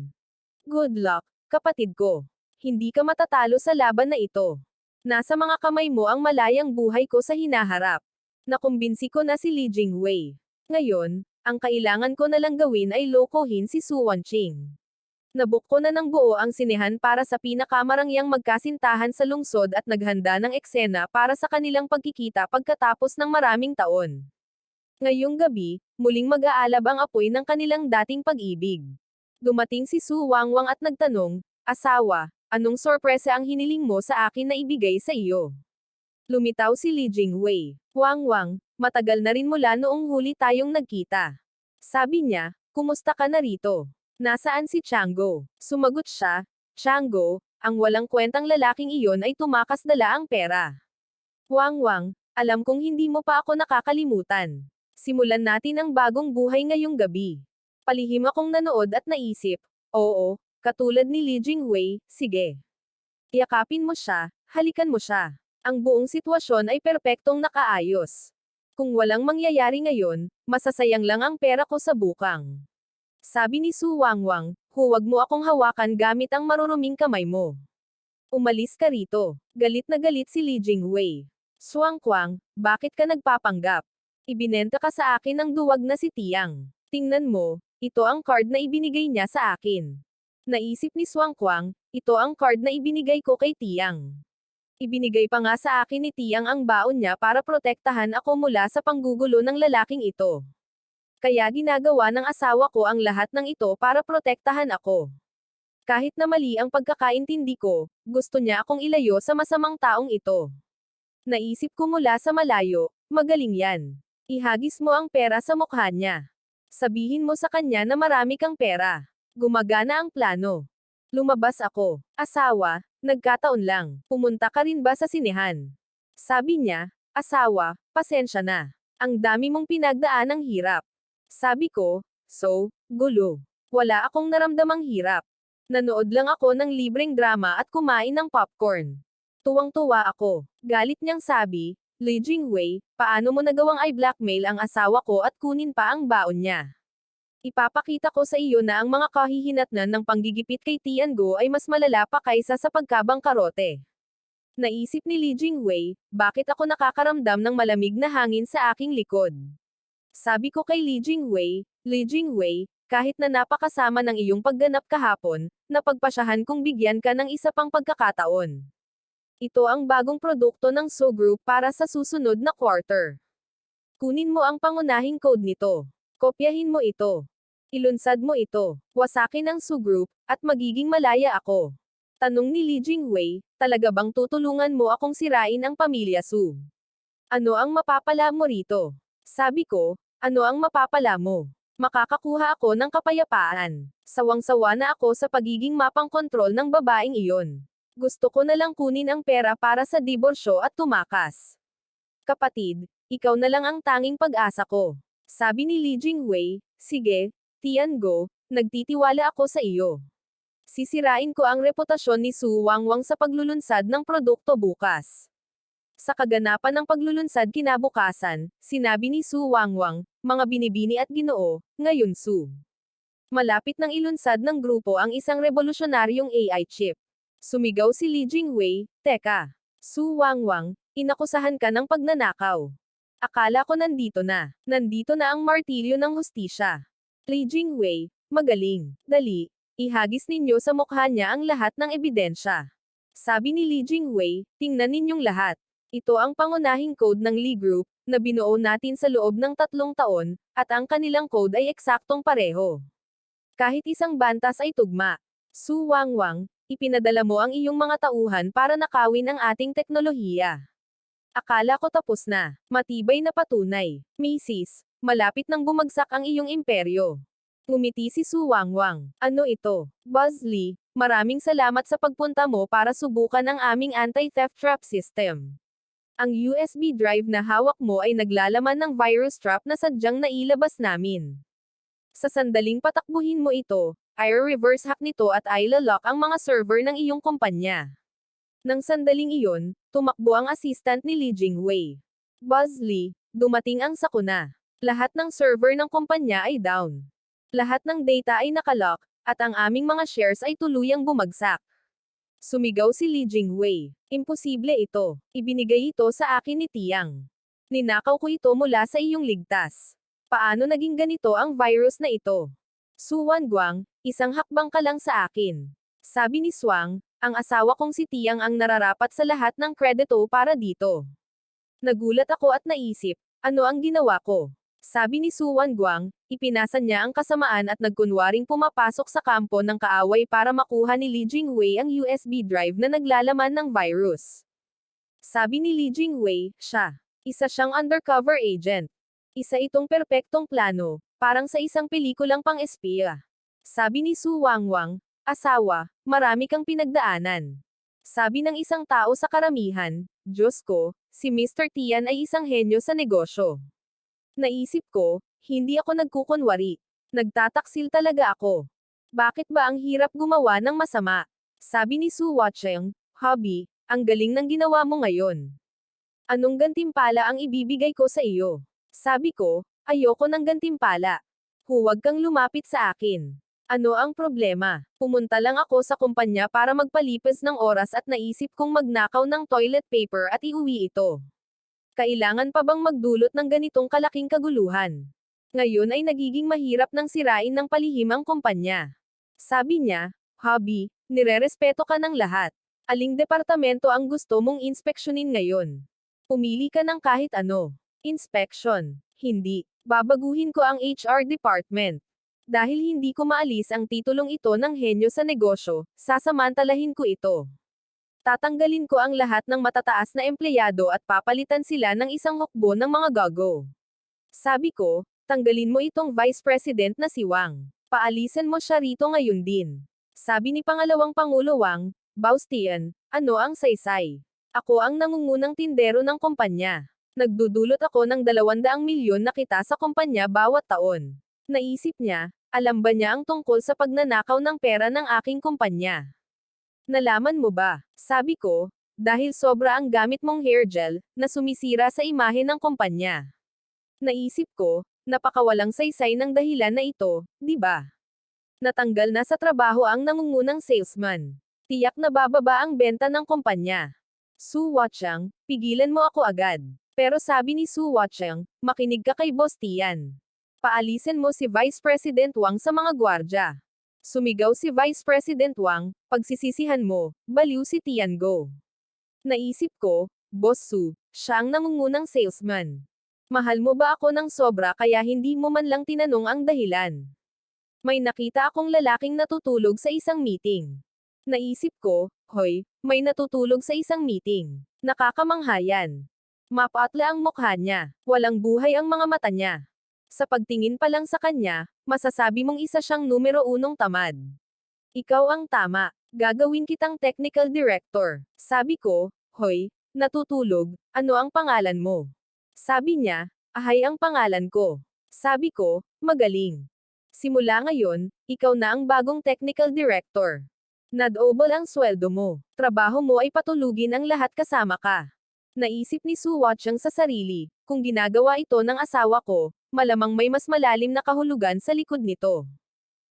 Good luck, kapatid ko. Hindi ka matatalo sa laban na ito. Nasa mga kamay mo ang malayang buhay ko sa hinaharap. Nakumbinsi ko na si Li Jingwei. Ngayon, ang kailangan ko na lang gawin ay lokohin si Su Wonching. Nabook ko na ng buo ang sinehan para sa pinakamarangyang magkasintahan sa lungsod at naghanda ng eksena para sa kanilang pagkikita pagkatapos ng maraming taon. Ngayong gabi, muling mag-aalab ang apoy ng kanilang dating pag-ibig. Dumating si Su Wangwang at nagtanong, Asawa, anong sorpresa ang hiniling mo sa akin na ibigay sa iyo? Lumitaw si Li Jingwei. Wangwang, matagal na rin mula noong huli tayong nagkita. Sabi niya, kumusta ka na rito? Nasaan si Chango? Sumagot siya, Chango, ang walang kwentang lalaking iyon ay tumakas dala ang pera. Wangwang, alam kong hindi mo pa ako nakakalimutan. Simulan natin ang bagong buhay ngayong gabi. Palihim akong nanood at naisip, oo, katulad ni Li Jingwei, sige. Yakapin mo siya, halikan mo siya. Ang buong sitwasyon ay perpektong nakaayos. Kung walang mangyayari ngayon, masasayang lang ang pera ko sa bukang. Sabi ni Su Wangwang, huwag mo akong hawakan gamit ang maruruming kamay mo. Umalis ka rito. Galit na galit si Li Jingwei. Suangkwang, bakit ka nagpapanggap? Ibinenta ka sa akin ng duwag na si Tiang. Tingnan mo, ito ang card na ibinigay niya sa akin. Naisip ni Suangkwang, ito ang card na ibinigay ko kay Tiang. Ibinigay pa nga sa akin ni Tiang ang baon niya para protektahan ako mula sa panggugulo ng lalaking ito. Kaya ginagawa ng asawa ko ang lahat ng ito para protektahan ako. Kahit na mali ang pagkakaintindi ko, gusto niya akong ilayo sa masamang taong ito. Naisip ko mula sa malayo, magaling yan. Ihagis mo ang pera sa mukha niya. Sabihin mo sa kanya na marami kang pera. Gumagana ang plano. Lumabas ako. Asawa, nagkataon lang. Pumunta ka rin ba sa sinehan? Sabi niya, asawa, pasensya na. Ang dami mong pinagdaan ng hirap. Sabi ko, so, gulo. Wala akong naramdamang hirap. Nanood lang ako ng libreng drama at kumain ng popcorn. Tuwang-tuwa ako. Galit niyang sabi, Li Jingwei, paano mo nagawang i-blackmail ang asawa ko at kunin pa ang baon niya? Ipapakita ko sa iyo na ang mga kahihinatnan ng panggigipit kay Tiango ay mas malala pa kaysa sa pagkabangkarote. Naisip ni Li Jingwei, bakit ako nakakaramdam ng malamig na hangin sa aking likod? Sabi ko kay Li Jingwei, kahit na napakasama ng iyong pagganap kahapon, napagpasyahan kong bigyan ka ng isa pang pagkakataon. Ito ang bagong produkto ng So Group para sa susunod na quarter. Kunin mo ang pangunahing code nito. Kopyahin mo ito. Ilunsad mo ito. Wasakin ang Su Group, at magiging malaya ako. Tanong ni Li Jingwei, talaga bang tutulungan mo akong sirain ang pamilya Su? Ano ang mapapala mo rito? Sabi ko, ano ang mapapala mo? Makakakuha ako ng kapayapaan. Sawang-sawa na ako sa pagiging mapang kontrol ng babaeng iyon. Gusto ko na lang kunin ang pera para sa diborsyo at tumakas. Kapatid, ikaw na lang ang tanging pag-asa ko. Sabi ni Li Jingwei, sige, Tiango, nagtitiwala ako sa iyo. Sisirain ko ang reputasyon ni Su Wangwang sa paglulunsad ng produkto bukas. Sa kaganapan ng paglulunsad kinabukasan, sinabi ni Su Wangwang, mga binibini at ginoo, ngayon Su. Malapit nang ilunsad ng grupo ang isang revolusyonaryong AI chip. Sumigaw si Li Jingwei, teka. Su Wangwang, inakusahan ka ng pagnanakaw. Akala ko nandito na. Nandito na ang martilyo ng hustisya. Li Jingwei, magaling. Dali. Ihagis ninyo sa mukha niya ang lahat ng ebidensya. Sabi ni Li Jingwei, tingnan ninyong lahat. Ito ang pangunahing code ng Li Group, na binuo natin sa loob ng 3 taon, at ang kanilang code ay eksaktong pareho. Kahit isang bantas ay tugma. Su Wangwang, ipinadala mo ang iyong mga tauhan para nakawin ang ating teknolohiya. Akala ko tapos na. Matibay na patunay. Mrs. Malapit nang bumagsak ang iyong imperyo. Ngumiti si Su Wangwang. Ano ito? Buzz Lee, maraming salamat sa pagpunta mo para subukan ang aming anti-theft trap system. Ang USB drive na hawak mo ay naglalaman ng virus trap na sadyang nailabas namin. Sa sandaling patakbuhin mo ito, i-reverse hack nito at i-lock ang mga server ng iyong kumpanya. Nang sandaling iyon, tumakbo ang assistant ni Li Jingwei. Buzz Lee, dumating ang sakuna. Lahat ng server ng kumpanya ay down. Lahat ng data ay nakalock, at ang aming mga shares ay tuluyang bumagsak. Sumigaw si Li Jingwei. Imposible ito. Ibinigay ito sa akin ni Tiang. Ninakaw ko ito mula sa iyong ligtas. Paano naging ganito ang virus na ito? Su Wangguang, isang hakbang ka lang sa akin. Sabi ni Swang, ang asawa kong si Tiang ang nararapat sa lahat ng kredito para dito. Nagulat ako at naisip, ano ang ginawa ko? Sabi ni Su Wangguang, ipinasa niya ang kasamaan at nagkunwaring pumapasok sa kampo ng kaaway para makuha ni Li Jingwei ang USB drive na naglalaman ng virus. Sabi ni Li Jingwei, siya. Isa siyang undercover agent. Isa itong perpektong plano, parang sa isang pelikulang pang-espiya. Sabi ni Su Wangguang, asawa, marami kang pinagdaanan. Sabi ng isang tao sa karamihan, Diyos ko, si Mr. Tian ay isang henyo sa negosyo. Naisip ko, hindi ako nagkukunwari. Nagtataksil talaga ako. Bakit ba ang hirap gumawa ng masama? Sabi ni Su Wacheng, hobby, ang galing ng ginawa mo ngayon. Anong gantimpala ang ibibigay ko sa iyo? Sabi ko, ayoko ng gantimpala. Huwag kang lumapit sa akin. Ano ang problema? Pumunta lang ako sa kumpanya para magpalipas ng oras at naisip kong magnakaw ng toilet paper at iuwi ito. Kailangan pa bang magdulot ng ganitong kalaking kaguluhan? Ngayon ay nagiging mahirap nang sirain ng palihim ang kumpanya. Sabi niya, hobby, nirerespeto ka ng lahat. Aling departamento ang gusto mong inspeksyonin ngayon? Pumili ka ng kahit ano. Inspection. Hindi. Babaguhin ko ang HR department. Dahil hindi ko maalis ang titulong ito ng henyo sa negosyo, sasamantalahin ko ito. Tatanggalin ko ang lahat ng matataas na empleyado at papalitan sila ng isang hukbo ng mga gago. Sabi ko, tanggalin mo itong vice president na si Wang. Paalisan mo siya rito ngayon din. Sabi ni pangalawang Pangulo Wang, Baostian, ano ang saysay? Ako ang nangungunang tindero ng kumpanya. Nagdudulot ako ng 200 milyon na kita sa kumpanya bawat taon. Naisip niya, alam ba niya ang tungkol sa pagnanakaw ng pera ng aking kumpanya? Nalaman mo ba? Sabi ko, dahil sobra ang gamit mong hair gel, na sumisira sa imahe ng kumpanya. Naisip ko, napakawalang saysay ng dahilan na ito, di ba? Natanggal na sa trabaho ang nangungunang salesman. Tiyak na bababa ang benta ng kumpanya. Su Watchang, pigilan mo ako agad. Pero sabi ni Su Watchang, makinig ka kay Boss Tian. Paalisin mo si Vice President Wang sa mga gwardya. Sumigaw si Vice President Wang, pagsisisihan mo, baliw si Tian Go. Naisip ko, Boss Su, siya ang nangungunang salesman. Mahal mo ba ako ng sobra kaya hindi mo man lang tinanong ang dahilan? May nakita akong lalaking natutulog sa isang meeting. Naisip ko, hoy, may natutulog sa isang meeting. Nakakamangha yan. Mapatla ang mukha niya. Walang buhay ang mga mata niya. Sa pagtingin pa lang sa kanya, masasabi mong isa siyang numero 1 tamad. Ikaw ang tama. Gagawin kitang technical director. Sabi ko, hoy, natutulog, ano ang pangalan mo? Sabi niya, Ahay ang pangalan ko. Sabi ko, magaling. Simula ngayon, ikaw na ang bagong technical director. Nad-double ang sweldo mo. Trabaho mo ay patulugin ang lahat kasama ka. Naisip ni Su Watchang sa sarili, kung ginagawa ito ng asawa ko, malamang may mas malalim na kahulugan sa likod nito.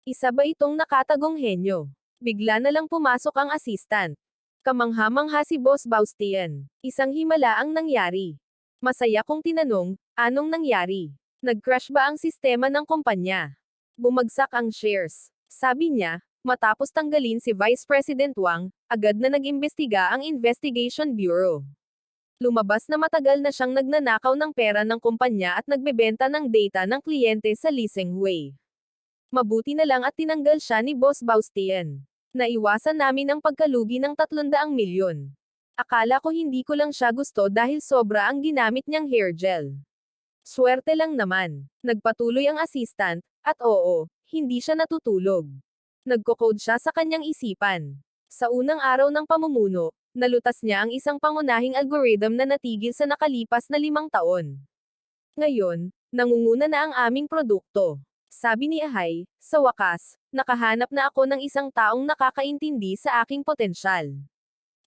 Isa ba itong nakatagong henyo? Bigla na lang pumasok ang assistant. Kamangha-mangha si Boss Baostian. Isang himala ang nangyari. Masaya kong tinanong, anong nangyari? Nag-crash ba ang sistema ng kumpanya? Bumagsak ang shares. Sabi niya, matapos tanggalin si Vice President Wang, agad na nag-imbestiga ang Investigation Bureau. Lumabas na matagal na siyang nagnanakaw ng pera ng kumpanya at nagbebenta ng data ng kliyente sa leasing way. Mabuti na lang at tinanggal siya ni Boss Baostian. Naiwasan namin ang pagkalugi ng 300 milyon. Akala ko hindi ko lang siya gusto dahil sobra ang ginamit niyang hair gel. Swerte lang naman. Nagpatuloy ang assistant, at oo, hindi siya natutulog. Nagko-code siya sa kanyang isipan. Sa unang araw ng pamumuno, nalutas niya ang isang pangunahing algorithm na natigil sa nakalipas na 5 taon. Ngayon, nangunguna na ang aming produkto. Sabi ni Ahay, sa wakas, nakahanap na ako ng isang taong nakakaintindi sa aking potensyal.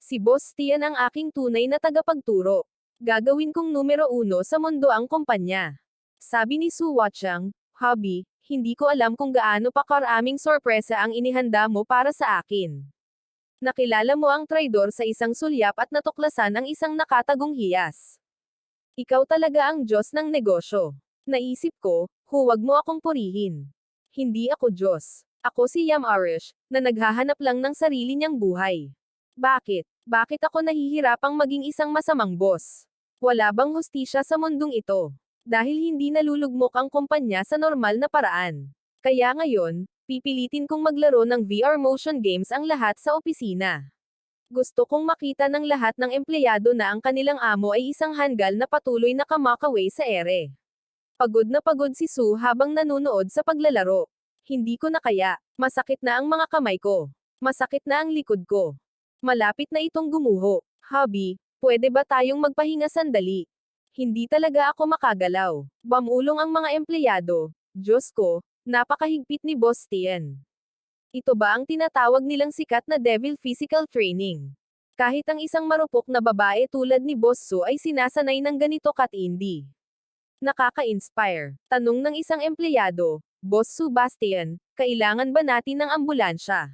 Si Boss Tian ang aking tunay na tagapagturo. Gagawin kong numero 1 sa mundo ang kumpanya. Sabi ni Su Watchang, Hobby, hindi ko alam kung gaano pa karaming sorpresa ang inihanda mo para sa akin. Nakilala mo ang traidor sa isang sulyap at natuklasan ang isang nakatagong hiyas. Ikaw talaga ang Diyos ng negosyo. Naisip ko, huwag mo akong purihin. Hindi ako Diyos. Ako si Yam Arish, na naghahanap lang ng sarili niyang buhay. Bakit? Bakit ako nahihirapang maging isang masamang boss? Wala bang hustisya sa mundong ito? Dahil hindi nalulugmok ang kumpanya sa normal na paraan. Kaya ngayon, pipilitin kong maglaro ng VR motion games ang lahat sa opisina. Gusto kong makita ng lahat ng empleyado na ang kanilang amo ay isang hanggal na patuloy na kamakaway sa ere. Pagod na pagod si Su habang nanunood sa paglalaro. Hindi ko na kaya, masakit na ang mga kamay ko. Masakit na ang likod ko. Malapit na itong gumuho. Hobby, pwede ba tayong magpahinga sandali? Hindi talaga ako makagalaw. Bamulong ang mga empleyado. Diyos ko, napakahigpit ni Boss Tian. Ito ba ang tinatawag nilang sikat na devil physical training? Kahit ang isang marupok na babae tulad ni Boss Su ay sinasanay ng ganito katindi. Nakaka-inspire. Tanong ng isang empleyado, Boss Su Bastian, kailangan ba natin ng ambulansya?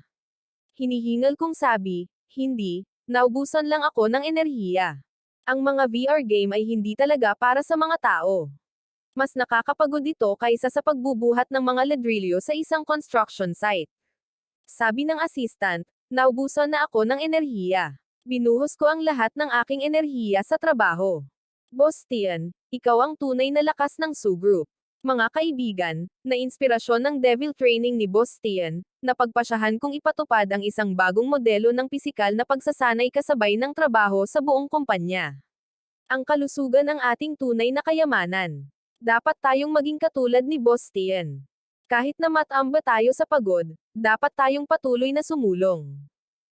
Hinihingal kong sabi, hindi, naubusan lang ako ng enerhiya. Ang mga VR game ay hindi talaga para sa mga tao. Mas nakakapagod ito kaysa sa pagbubuhat ng mga ladrilyo sa isang construction site. Sabi ng assistant, naubusan na ako ng enerhiya. Binuhos ko ang lahat ng aking enerhiya sa trabaho. Boss Tian, ikaw ang tunay na lakas ng Su Group. Mga kaibigan, na inspirasyon ng devil training ni Boss Tian, napagpasyahan kong ipatupad ang isang bagong modelo ng pisikal na pagsasanay kasabay ng trabaho sa buong kumpanya. Ang kalusugan ang ating tunay na kayamanan. Dapat tayong maging katulad ni Boss Tian. Kahit na matamba tayo sa pagod, dapat tayong patuloy na sumulong.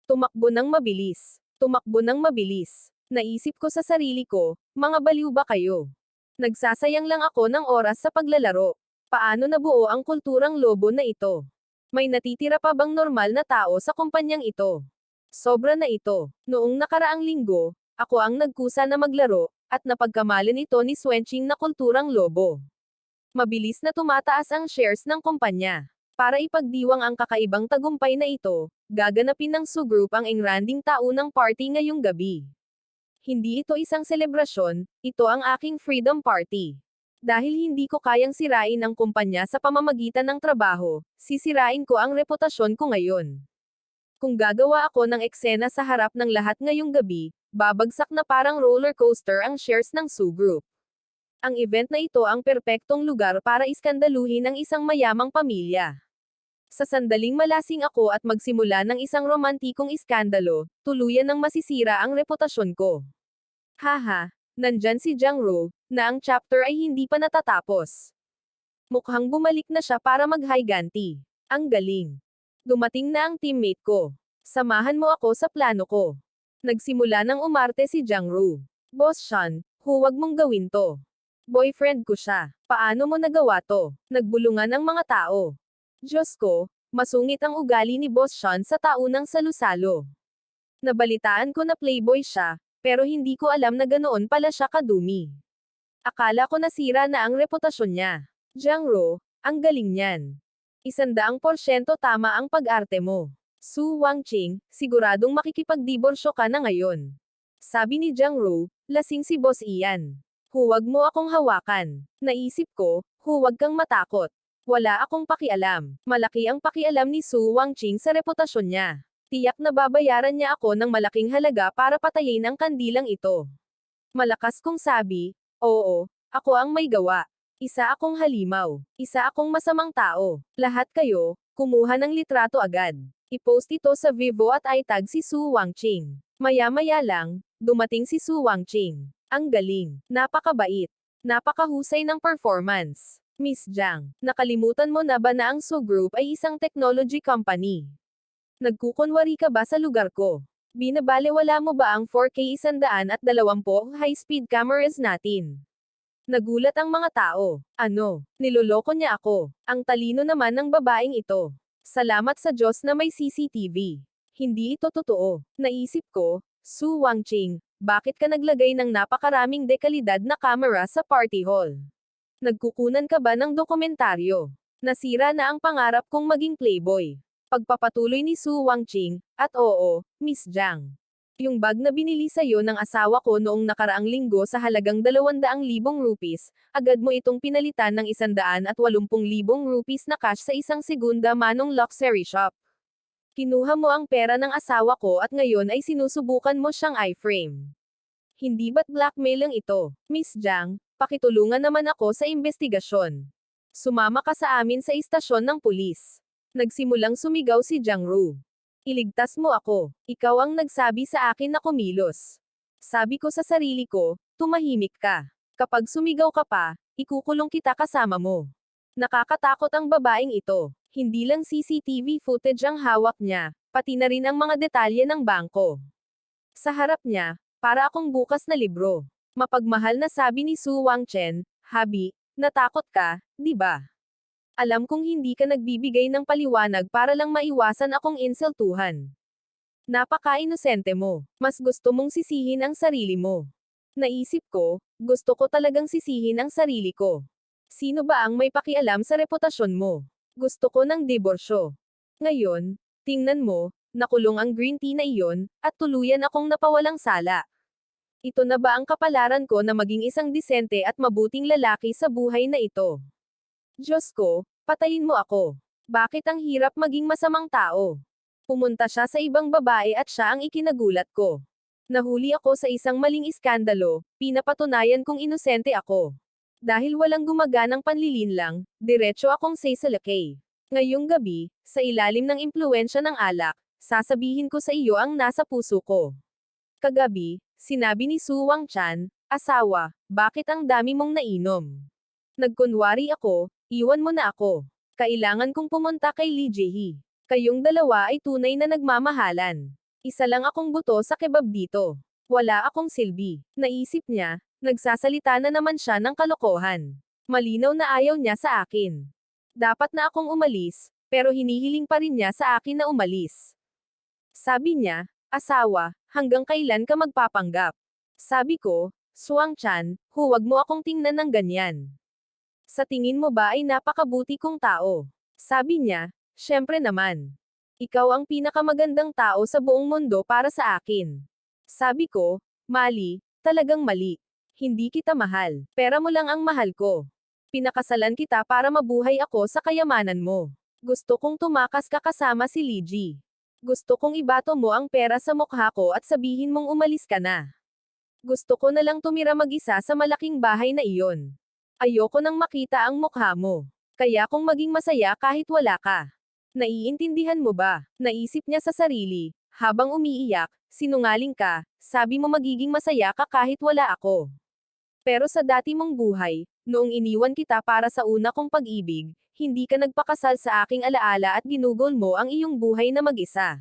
Tumakbo ng mabilis. Tumakbo ng mabilis. Naisip ko sa sarili ko, mga baliw ba kayo? Nagsasayang lang ako ng oras sa paglalaro. Paano nabuo ang kulturang lobo na ito? May natitira pa bang normal na tao sa kumpanyang ito? Sobra na ito. Noong nakaraang linggo, ako ang nagkusa na maglaro, at napagkamalan ito ni Swenching na kulturang lobo. Mabilis na tumataas ang shares ng kumpanya. Para ipagdiwang ang kakaibang tagumpay na ito, gaganapin ng Su Group ang engranding taunang party ngayong gabi. Hindi ito isang selebrasyon, ito ang aking freedom party. Dahil hindi ko kayang sirain ang kumpanya sa pamamagitan ng trabaho, sisirain ko ang reputasyon ko ngayon. Kung gagawa ako ng eksena sa harap ng lahat ngayong gabi, babagsak na parang roller coaster ang shares ng Su Group. Ang event na ito ang perpektong lugar para iskandaluhin ang isang mayamang pamilya. Sa sandaling malasing ako at magsimula ng isang romantikong iskandalo, tuluyan ng masisira ang reputasyon ko. Haha, nandyan si Jiang Ro, na ang chapter ay hindi pa natatapos. Mukhang bumalik na siya para mag-higanti. Ang galing. Dumating na ang teammate ko. Samahan mo ako sa plano ko. Nagsimula ng umarte si Jiang Ro. Boss Sean, huwag mong gawin to. Boyfriend ko siya. Paano mo nagawa to? Nagbulungan ang mga tao. Diyos ko, masungit ang ugali ni Boss Sean sa taunang salusalo. Nabalitaan ko na playboy siya, pero hindi ko alam na ganoon pala siya kadumi. Akala ko nasira na ang reputasyon niya. Jiang Ro, ang galing niyan. 100% tama ang pag-arte mo. Su Wangqing, siguradong makikipagdiborsyo ka na ngayon. Sabi ni Jiang Ro, lasing si Boss Ian. Huwag mo akong hawakan. Naisip ko, huwag kang matakot. Wala akong pakialam. Malaki ang pakialam ni Su Wangqing sa reputasyon niya. Tiyak na babayaran niya ako ng malaking halaga para patayin ang kandilang ito. Malakas kong sabi, oo, ako ang may gawa. Isa akong halimaw. Isa akong masamang tao. Lahat kayo, kumuha ng litrato agad. I-post ito sa Vivo at itag si Su Wangqing. Maya-maya lang, dumating si Su Wangqing. Ang galing. Napakabait. Napakahusay ng performance. Miss Jiang, nakalimutan mo na ba na ang Su Group ay isang technology company? Nagkukunwari ka ba sa lugar ko? Binabalewala mo ba ang 4K 120 high-speed cameras natin? Nagulat ang mga tao. Ano? Niloloko niya ako. Ang talino naman ng babaeng ito. Salamat sa Diyos na may CCTV. Hindi ito totoo. Naisip ko, Su Wangqing, bakit ka naglagay ng napakaraming dekalidad na camera sa party hall? Nagkukunan ka ba ng dokumentaryo? Nasira na ang pangarap kong maging playboy. Pagpapatuloy ni Su Wangqing, at oo, Miss Jiang. Yung bag na binili sa'yo ng asawa ko noong nakaraang linggo sa halagang 200,000 rupees, agad mo itong pinalitan ng 180,000 rupees na cash sa isang segunda manong luxury shop. Kinuha mo ang pera ng asawa ko at ngayon ay sinusubukan mo siyang i-frame. Hindi ba't blackmail lang ito? Miss Jiang, pakitulungan naman ako sa investigasyon. Sumama ka sa amin sa istasyon ng pulis. Nagsimulang sumigaw si Jiang Ro. Iligtas mo ako. Ikaw ang nagsabi sa akin na kumilos. Sabi ko sa sarili ko, tumahimik ka. Kapag sumigaw ka pa, ikukulong kita kasama mo. Nakakatakot ang babaeng ito. Hindi lang CCTV footage ang hawak niya, pati na rin ang mga detalye ng bangko. Sa harap niya, para akong bukas na libro. Mapagmahal na sabi ni Su Wangchen, Habi, natakot ka, di ba? Alam kong hindi ka nagbibigay ng paliwanag para lang maiwasan akong insultuhan. Napaka-inosente mo. Mas gusto mong sisihin ang sarili mo. Naisip ko, gusto ko talagang sisihin ang sarili ko. Sino ba ang may pakialam sa reputasyon mo? Gusto ko ng diborsyo. Ngayon, tingnan mo, nakulong ang green tea na iyon, at tuluyan akong napawalang sala. Ito na ba ang kapalaran ko na maging isang disente at mabuting lalaki sa buhay na ito? Diyos ko, patayin mo ako. Bakit ang hirap maging masamang tao? Pumunta siya sa ibang babae at siya ang ikinagulat ko. Nahuli ako sa isang maling iskandalo, pinapatunayan kong inosente ako. Dahil walang gumaganang panlilinlang, diretso akong sasalakay. Ngayong gabi, sa ilalim ng impluensya ng alak, sasabihin ko sa iyo ang nasa puso ko. Kagabi, sinabi ni Su Wangchan, asawa, bakit ang dami mong nainom? Nagkunwari ako, iwan mo na ako. Kailangan kong pumunta kay Lee Ji-hee. Kayong dalawa ay tunay na nagmamahalan. Isa lang akong buto sa kebab dito. Wala akong silbi. Naisip niya, nagsasalita na naman siya ng kalokohan. Malinaw na ayaw niya sa akin. Dapat na akong umalis, pero hinihiling pa rin niya sa akin na umalis. Sabi niya, asawa, hanggang kailan ka magpapanggap? Sabi ko, Suang-chan, huwag mo akong tingnan ng ganyan. Sa tingin mo ba ay napakabuti kong tao? Sabi niya, syempre naman. Ikaw ang pinakamagandang tao sa buong mundo para sa akin. Sabi ko, mali, talagang mali. Hindi kita mahal. Pera mo lang ang mahal ko. Pinakasalan kita para mabuhay ako sa kayamanan mo. Gusto kong tumakas ka kasama si Lee Ji. Gusto kong ibato mo ang pera sa mukha ko at sabihin mong umalis ka na. Gusto ko na lang tumira mag-isa sa malaking bahay na iyon. Ayoko nang makita ang mukha mo. Kaya kong maging masaya kahit wala ka. Naiintindihan mo ba? Naisip niya sa sarili. Habang umiiyak, sinungaling ka, sabi mo magiging masaya ka kahit wala ako. Pero sa dati mong buhay, noong iniwan kita para sa una kong pag-ibig, hindi ka nagpakasal sa aking alaala at ginugol mo ang iyong buhay na mag-isa.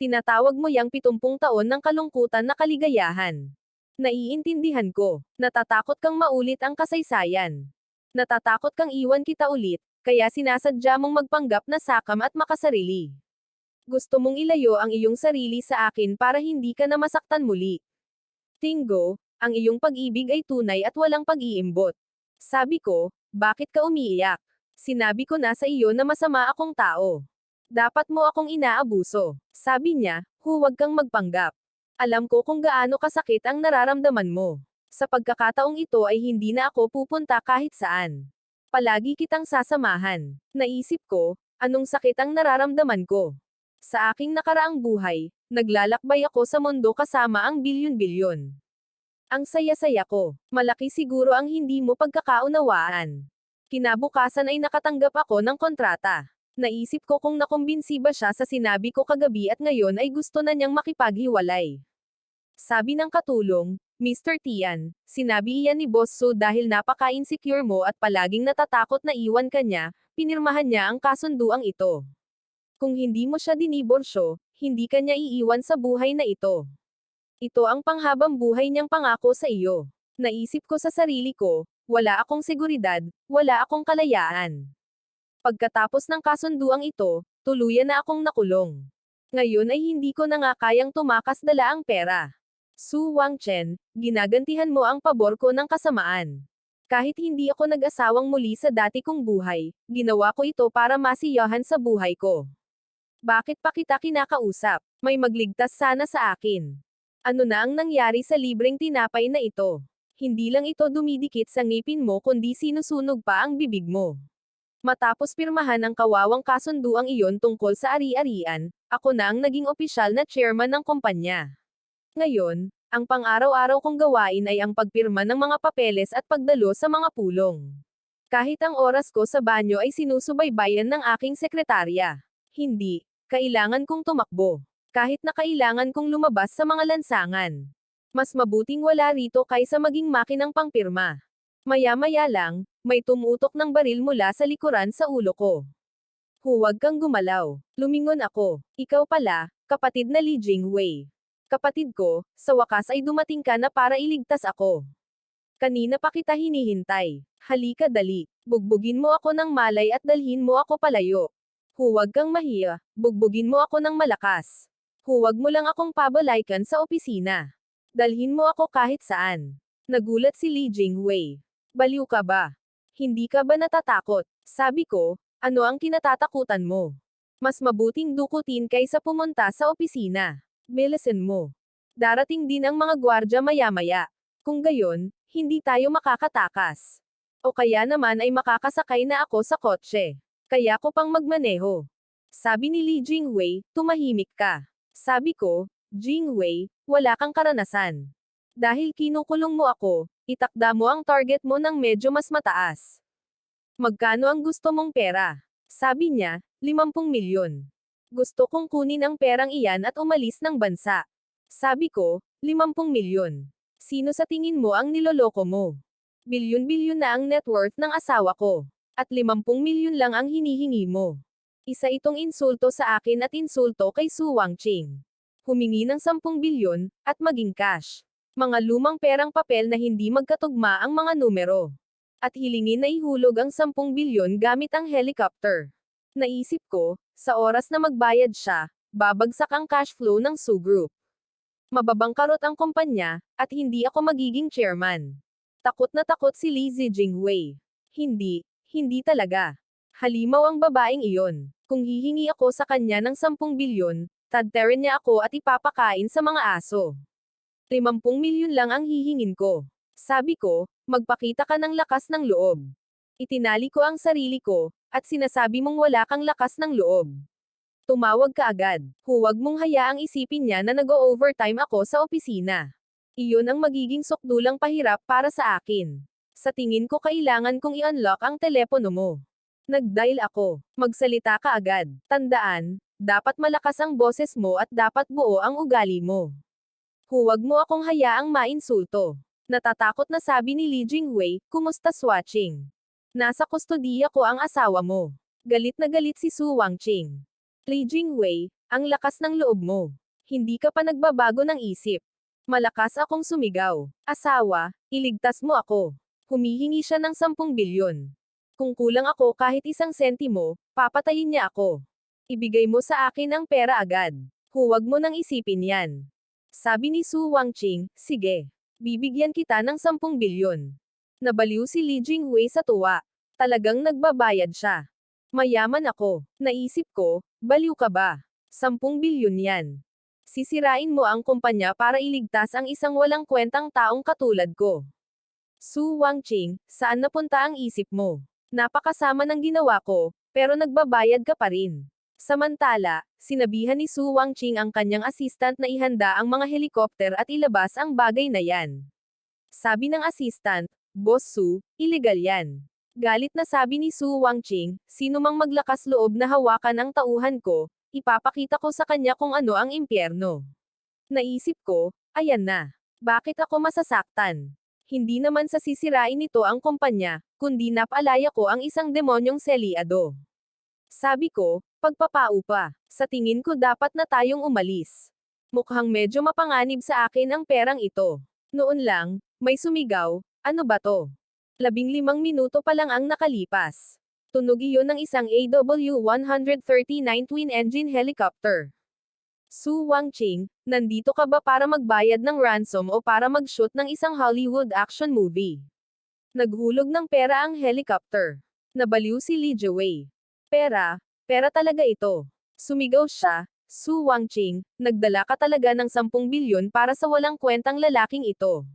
Tinatawag mo yang 70 taon ng kalungkutan na kaligayahan. Naiintindihan ko. Natatakot kang maulit ang kasaysayan. Natatakot kang iwan kita ulit, kaya sinasadya mong magpanggap na sakam at makasarili. Gusto mong ilayo ang iyong sarili sa akin para hindi ka na masaktan muli. Tinggo, ang iyong pag-ibig ay tunay at walang pag-iimbot. Sabi ko, bakit ka umiiyak? Sinabi ko na sa iyo na masama akong tao. Dapat mo akong inaabuso. Sabi niya, huwag kang magpanggap. Alam ko kung gaano kasakit ang nararamdaman mo. Sa pagkakataong ito ay hindi na ako pupunta kahit saan. Palagi kitang sasamahan. Naisip ko, anong sakit ang nararamdaman ko? Sa aking nakaraang buhay, naglalakbay ako sa mundo kasama ang bilyon-bilyon. Ang saya-saya ko. Malaki siguro ang hindi mo pagkakaunawaan. Kinabukasan ay nakatanggap ako ng kontrata. Naisip ko kung nakumbinsi ba siya sa sinabi ko kagabi at ngayon ay gusto na niyang makipaghiwalay. Sabi ng katulong, Mr. Tian, sinabi iyan ni Boss So dahil napaka-insecure mo at palaging natatakot na iwan ka niya, pinirmahan niya ang kasunduang ito. Kung hindi mo siya diniborsyo, hindi ka niya iiwan sa buhay na ito. Ito ang panghabang buhay niyang pangako sa iyo. Naisip ko sa sarili ko, wala akong seguridad, wala akong kalayaan. Pagkatapos ng kasunduang ito, tuluyan na akong nakulong. Ngayon ay hindi ko na nga kayang tumakas dala ang pera. Su Wangchen, ginagantihan mo ang pabor ko ng kasamaan. Kahit hindi ako nag-asawang muli sa dati kong buhay, ginawa ko ito para masiyahan sa buhay ko. Bakit pa kita kinakausap? May magligtas sana sa akin. Ano na ang nangyari sa libreng tinapay na ito? Hindi lang ito dumidikit sa ngipin mo kundi sinusunog pa ang bibig mo. Matapos pirmahan ang kawawang kasunduang iyon tungkol sa ari-arian, ako na ang naging opisyal na chairman ng kumpanya. Ngayon, ang pang-araw-araw kong gawain ay ang pagpirma ng mga papeles at pagdalo sa mga pulong. Kahit ang oras ko sa banyo ay sinusubaybayan ng aking sekretarya. Hindi, kailangan kong tumakbo. Kahit na kailangan kong lumabas sa mga lansangan. Mas mabuting wala rito kaysa maging makinang pangpirma. Maya-maya lang, may tumutok ng baril mula sa likuran sa ulo ko. Huwag kang gumalaw. Lumingon ako. Ikaw pala, kapatid na Li Jingwei. Kapatid ko, sa wakas ay dumating ka na para iligtas ako. Kanina pa kita hinihintay. Halika dali. Bugbugin mo ako ng malay at dalhin mo ako palayo. Huwag kang mahiya. Bugbugin mo ako ng malakas. Huwag mo lang akong pabalaykan sa opisina. Dalhin mo ako kahit saan. Nagulat si Li Jingwei. Baliw ka ba? Hindi ka ba natatakot? Sabi ko, ano ang kinatatakutan mo? Mas mabuting dukutin kaysa pumunta sa opisina. Bilisan mo. Darating din ang mga gwardya maya-maya. Kung gayon, hindi tayo makakatakas. O kaya naman ay makakasakay na ako sa kotse. Kaya ko pang magmaneho. Sabi ni Li Jingwei, tumahimik ka. Sabi ko, Jingwei, wala kang karanasan. Dahil kinukulong mo ako, itakda mo ang target mo ng medyo mas mataas. Magkano ang gusto mong pera? Sabi niya, 50 milyon. Gusto kong kunin ang perang iyan at umalis ng bansa. Sabi ko, 50 milyon. Sino sa tingin mo ang niloloko mo? Bilyon-bilyon na ang net worth ng asawa ko. At 50 milyon lang ang hinihingi mo. Isa itong insulto sa akin at insulto kay Su Wangqing. Humingi ng 10 bilyon, at maging cash. Mga lumang perang papel na hindi magkatugma ang mga numero. At hilingin na ihulog ang 10 bilyon gamit ang helicopter. Naisip ko, sa oras na magbayad siya, babagsak ang cash flow ng Su Group. Mababangkarot ang kumpanya, at hindi ako magiging chairman. Takot na takot si Li Zijingwei. Hindi talaga. Halimaw ang babaeng iyon. Kung hihingi ako sa kanya ng 10 bilyon, tadterin niya ako at ipapakain sa mga aso. 50 milyon lang ang hihingin ko. Sabi ko, magpakita ka ng lakas ng loob. Itinali ko ang sarili ko, at sinasabi mong wala kang lakas ng loob. Tumawag ka agad. Huwag mong hayaang isipin niya na nag-o-overtime ako sa opisina. Iyon ang magiging sukdulang pahirap para sa akin. Sa tingin ko kailangan kong i-unlock ang telepono mo. Nag-dial ako. Magsalita ka agad. Tandaan, dapat malakas ang boses mo at dapat buo ang ugali mo. Huwag mo akong hayaang mainsulto. Natatakot na sabi ni Li Jingwei, kumusta Swatching? Nasa kustodiya ko ang asawa mo. Galit na galit si Su Wangqing. Li Jingwei, ang lakas ng loob mo. Hindi ka pa nagbabago ng isip. Malakas akong sumigaw. Asawa, iligtas mo ako. Humihingi siya ng 10 bilyon. Kung kulang ako kahit 1 sentimo, papatayin niya ako. Ibigay mo sa akin ang pera agad. Huwag mo nang isipin yan. Sabi ni Su Wangqing, sige. Bibigyan kita ng 10 bilyon. Nabaliw si Li Jingwei sa tuwa. Talagang nagbabayad siya. Mayaman ako. Naisip ko, baliw ka ba? 10 bilyon yan. Sisirain mo ang kumpanya para iligtas ang isang walang kwentang taong katulad ko. Su Wangqing, saan napunta ang isip mo? Napakasama ng ginawa ko, pero nagbabayad ka pa rin. Samantala, sinabihan ni Su Wangqing ang kanyang assistant na ihanda ang mga helikopter at ilabas ang bagay na yan. Sabi ng assistant, Boss Su, ilegal yan. Galit na sabi ni Su Wangqing, sino mang maglakas loob na hawakan ang tauhan ko, ipapakita ko sa kanya kung ano ang impyerno. Naisip ko, ayan na. Bakit ako masasaktan? Hindi naman sa sisirain nito ang kumpanya, kundi napalaya ko ang isang demonyong seliado. Sabi ko, pagpapaupa. Sa tingin ko dapat na tayong umalis. Mukhang medyo mapanganib sa akin ang perang ito. Noon lang, may sumigaw, ano ba to? 15 minuto pa lang ang nakalipas. Tunog iyon ng isang AW-139 twin-engine helicopter. Su Wangqing, nandito ka ba para magbayad ng ransom o para mag-shoot ng isang Hollywood action movie? Naghulog ng pera ang helicopter. Nabaliw si Li Jingwei. Pera talaga ito. Sumigaw siya, Su Wangqing, nagdala ka talaga ng 10 bilyon para sa walang kwentang lalaking ito.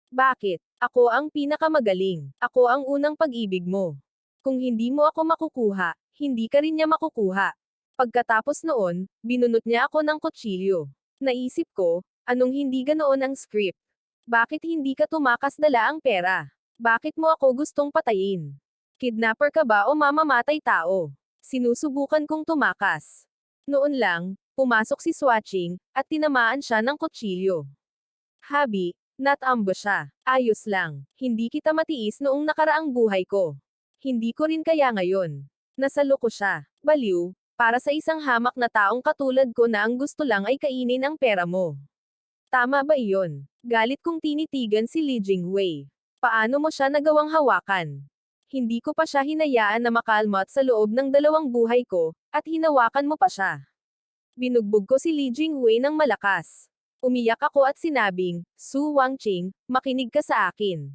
Bakit? Ako ang pinakamagaling. Ako ang unang pag-ibig mo. Kung hindi mo ako makukuha, hindi ka rin niya makukuha. Pagkatapos noon, binunot niya ako ng kutsilyo. Naisip ko, anong hindi ganoon ang script? Bakit hindi ka tumakas dala ang pera? Bakit mo ako gustong patayin? Kidnapper ka ba o mamamatay tao? Sinusubukan kong tumakas. Noon lang, pumasok si Swatching, at tinamaan siya ng kutsilyo. Habi, not-ambush siya. Ayos lang. Hindi kita matiis noong nakaraang buhay ko. Hindi ko rin kaya ngayon. Nasalo ko siya. Baliw. Para sa isang hamak na taong katulad ko na ang gusto lang ay kainin ang pera mo. Tama ba iyon? Galit kong tinitigan si Li Jingwei. Paano mo siya nagawang hawakan? Hindi ko pa siya hinayaan na makalmat sa loob ng 2 buhay ko, at hinawakan mo pa siya. Binugbog ko si Li Jingwei ng malakas. Umiyak ako at sinabing, Su Wangqing, makinig ka sa akin.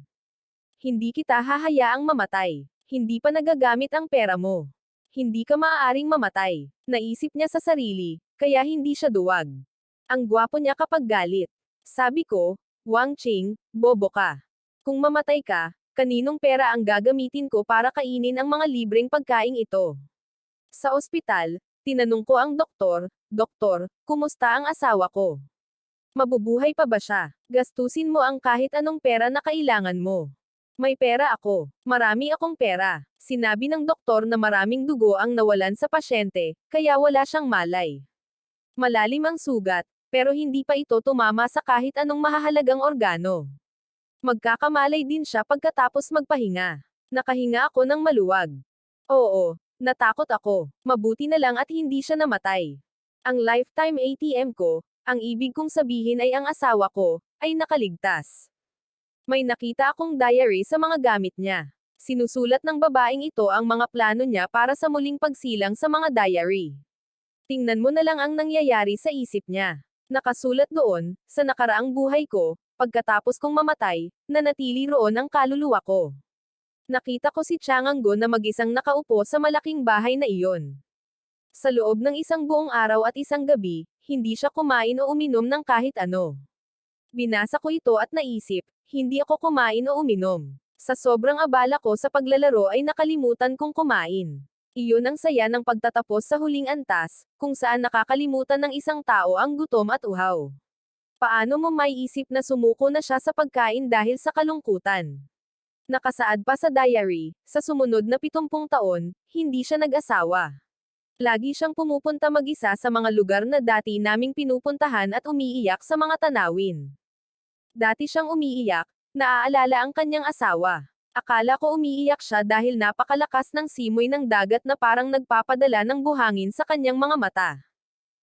Hindi kita hahayaang mamatay. Hindi pa nagagamit ang pera mo. Hindi ka maaaring mamatay. Naisip niya sa sarili, kaya hindi siya duwag. Ang gwapo niya kapag galit. Sabi ko, Wangqing, bobo ka. Kung mamatay ka, kaninong pera ang gagamitin ko para kainin ang mga libreng pagkaing ito? Sa ospital, tinanong ko ang doktor, Doktor, kumusta ang asawa ko? Mabubuhay pa ba siya? Gastusin mo ang kahit anong pera na kailangan mo. May pera ako. Marami akong pera. Sinabi ng doktor na maraming dugo ang nawalan sa pasyente, kaya wala siyang malay. Malalim ang sugat, pero hindi pa ito tumama sa kahit anong mahahalagang organo. Magkakamalay din siya pagkatapos magpahinga. Nakahinga ako ng maluwag. Oo, natakot ako. Mabuti na lang at hindi siya namatay. Ang lifetime ATM ko, ang ibig kong sabihin ay ang asawa ko, ay nakaligtas. May nakita akong diary sa mga gamit niya. Sinusulat ng babaeng ito ang mga plano niya para sa muling pagsilang sa mga diary. Tingnan mo na lang ang nangyayari sa isip niya. Nakasulat doon, sa nakaraang buhay ko, pagkatapos kong mamatay, nanatili roon ang kaluluwa ko. Nakita ko si Changanggo na mag-isang nakaupo sa malaking bahay na iyon. Sa loob ng isang buong araw at isang gabi, hindi siya kumain o uminom ng kahit ano. Binasa ko ito at naisip, hindi ako kumain o uminom. Sa sobrang abala ko sa paglalaro ay nakalimutan kong kumain. Iyon ang saya ng pagtatapos sa huling antas, kung saan nakakalimutan ng isang tao ang gutom at uhaw. Paano mo maiisip na sumuko na siya sa pagkain dahil sa kalungkutan? Nakasaad pa sa diary, sa sumunod na 70 taon, hindi siya nag-asawa. Lagi siyang pumupunta mag-isa sa mga lugar na dati naming pinupuntahan at umiiyak sa mga tanawin. Dati siyang umiiyak, naaalala ang kanyang asawa. Akala ko umiiyak siya dahil napakalakas ng simoy ng dagat na parang nagpapadala ng buhangin sa kanyang mga mata.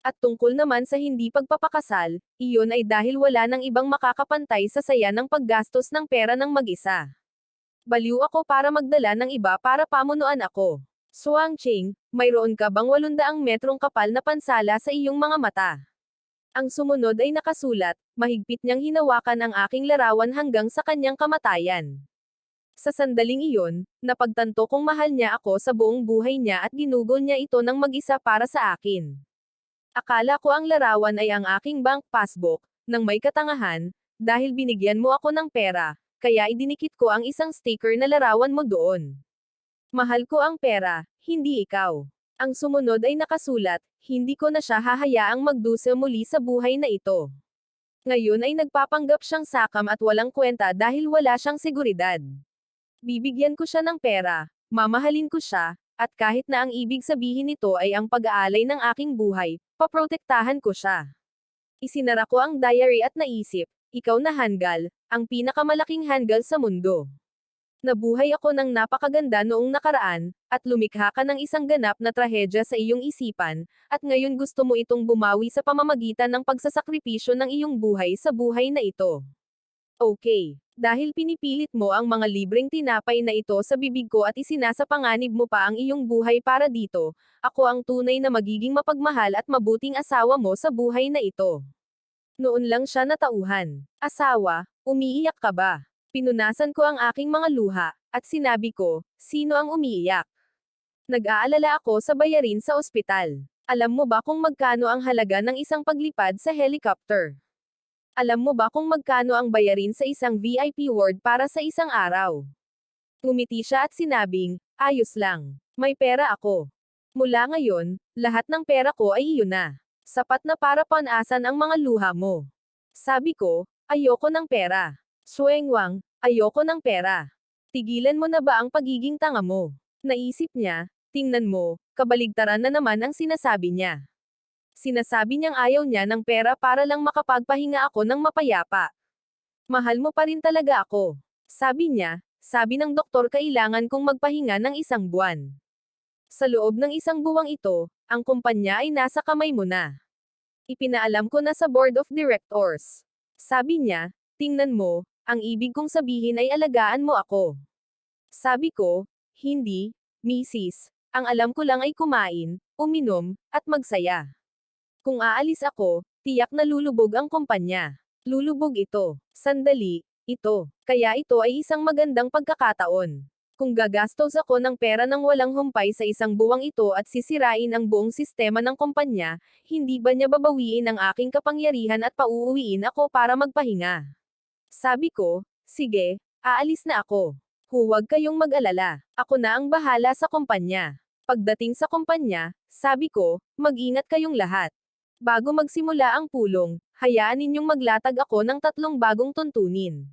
At tungkol naman sa hindi pagpapakasal, iyon ay dahil wala nang ibang makakapantay sa saya ng paggastos ng pera ng mag-isa. Baliw ako para magdala ng iba para pamunuan ako. Suang Ching, mayroon ka bang 800 metrong kapal na pansala sa iyong mga mata? Ang sumunod ay nakasulat, mahigpit niyang hinawakan ang aking larawan hanggang sa kanyang kamatayan. Sa sandaling iyon, napagtanto kong mahal niya ako sa buong buhay niya at ginugol niya ito ng mag-isa para sa akin. Akala ko ang larawan ay ang aking bank passbook, nang may katangahan, dahil binigyan mo ako ng pera, kaya idinikit ko ang isang sticker na larawan mo doon. Mahal ko ang pera, hindi ikaw. Ang sumunod ay nakasulat, hindi ko na siya hahayaang magdusa muli sa buhay na ito. Ngayon ay nagpapanggap siyang sakam at walang kwenta dahil wala siyang seguridad. Bibigyan ko siya ng pera, mamahalin ko siya, at kahit na ang ibig sabihin nito ay ang pag-aalay ng aking buhay, paprotektahan ko siya. Isinara ko ang diary at naisip, ikaw na Hangul, ang pinakamalaking Hangul sa mundo. Nabuhay ako ng napakaganda noong nakaraan, at lumikha ka ng isang ganap na trahedya sa iyong isipan, at ngayon gusto mo itong bumawi sa pamamagitan ng pagsasakripisyo ng iyong buhay sa buhay na ito. Okay. Dahil pinipilit mo ang mga libreng tinapay na ito sa bibig ko at isinasapanganib mo pa ang iyong buhay para dito, ako ang tunay na magiging mapagmahal at mabuting asawa mo sa buhay na ito. Noon lang siya natauhan. Asawa, umiiyak ka ba? Pinunasan ko ang aking mga luha, at sinabi ko, sino ang umiiyak? Nag-aalala ako sa bayarin sa ospital. Alam mo ba kung magkano ang halaga ng isang paglipad sa helicopter? Alam mo ba kung magkano ang bayarin sa isang VIP ward para sa isang araw? Ngumiti siya at sinabing, ayos lang. May pera ako. Mula ngayon, lahat ng pera ko ay iyon na. Sapat na para panasan ang mga luha mo. Sabi ko, ayoko ng pera. Suengwang, ayoko ng pera. Tigilan mo na ba ang pagiging tanga mo? Naisip niya, tingnan mo, kabaligtaran na naman ang sinasabi niya. Sinasabi niyang ayaw niya ng pera para lang makapagpahinga ako ng mapayapa. Mahal mo pa rin talaga ako. Sabi niya, sabi ng doktor kailangan kong magpahinga ng 1 buwan. Sa loob ng 1 buwang ito, ang kumpanya ay nasa kamay mo na. Ipinaalam ko na sa board of directors. Sabi niya, tingnan mo, ang ibig kong sabihin ay alagaan mo ako. Sabi ko, hindi, misis, ang alam ko lang ay kumain, uminom, at magsaya. Kung aalis ako, tiyak na lulubog ang kumpanya. Lulubog ito. Sandali, ito. Kaya ito ay isang magandang pagkakataon. Kung gagastos ako ng pera ng walang humpay sa 1 buwang ito at sisirain ang buong sistema ng kumpanya, hindi ba niya babawiin ang aking kapangyarihan at pauuwiin ako para magpahinga? Sabi ko, sige, aalis na ako. Huwag kayong mag-alala. Ako na ang bahala sa kumpanya. Pagdating sa kumpanya, sabi ko, mag-ingat kayong lahat. Bago magsimula ang pulong, hayaan ninyong maglatag ako ng 3 bagong tuntunin.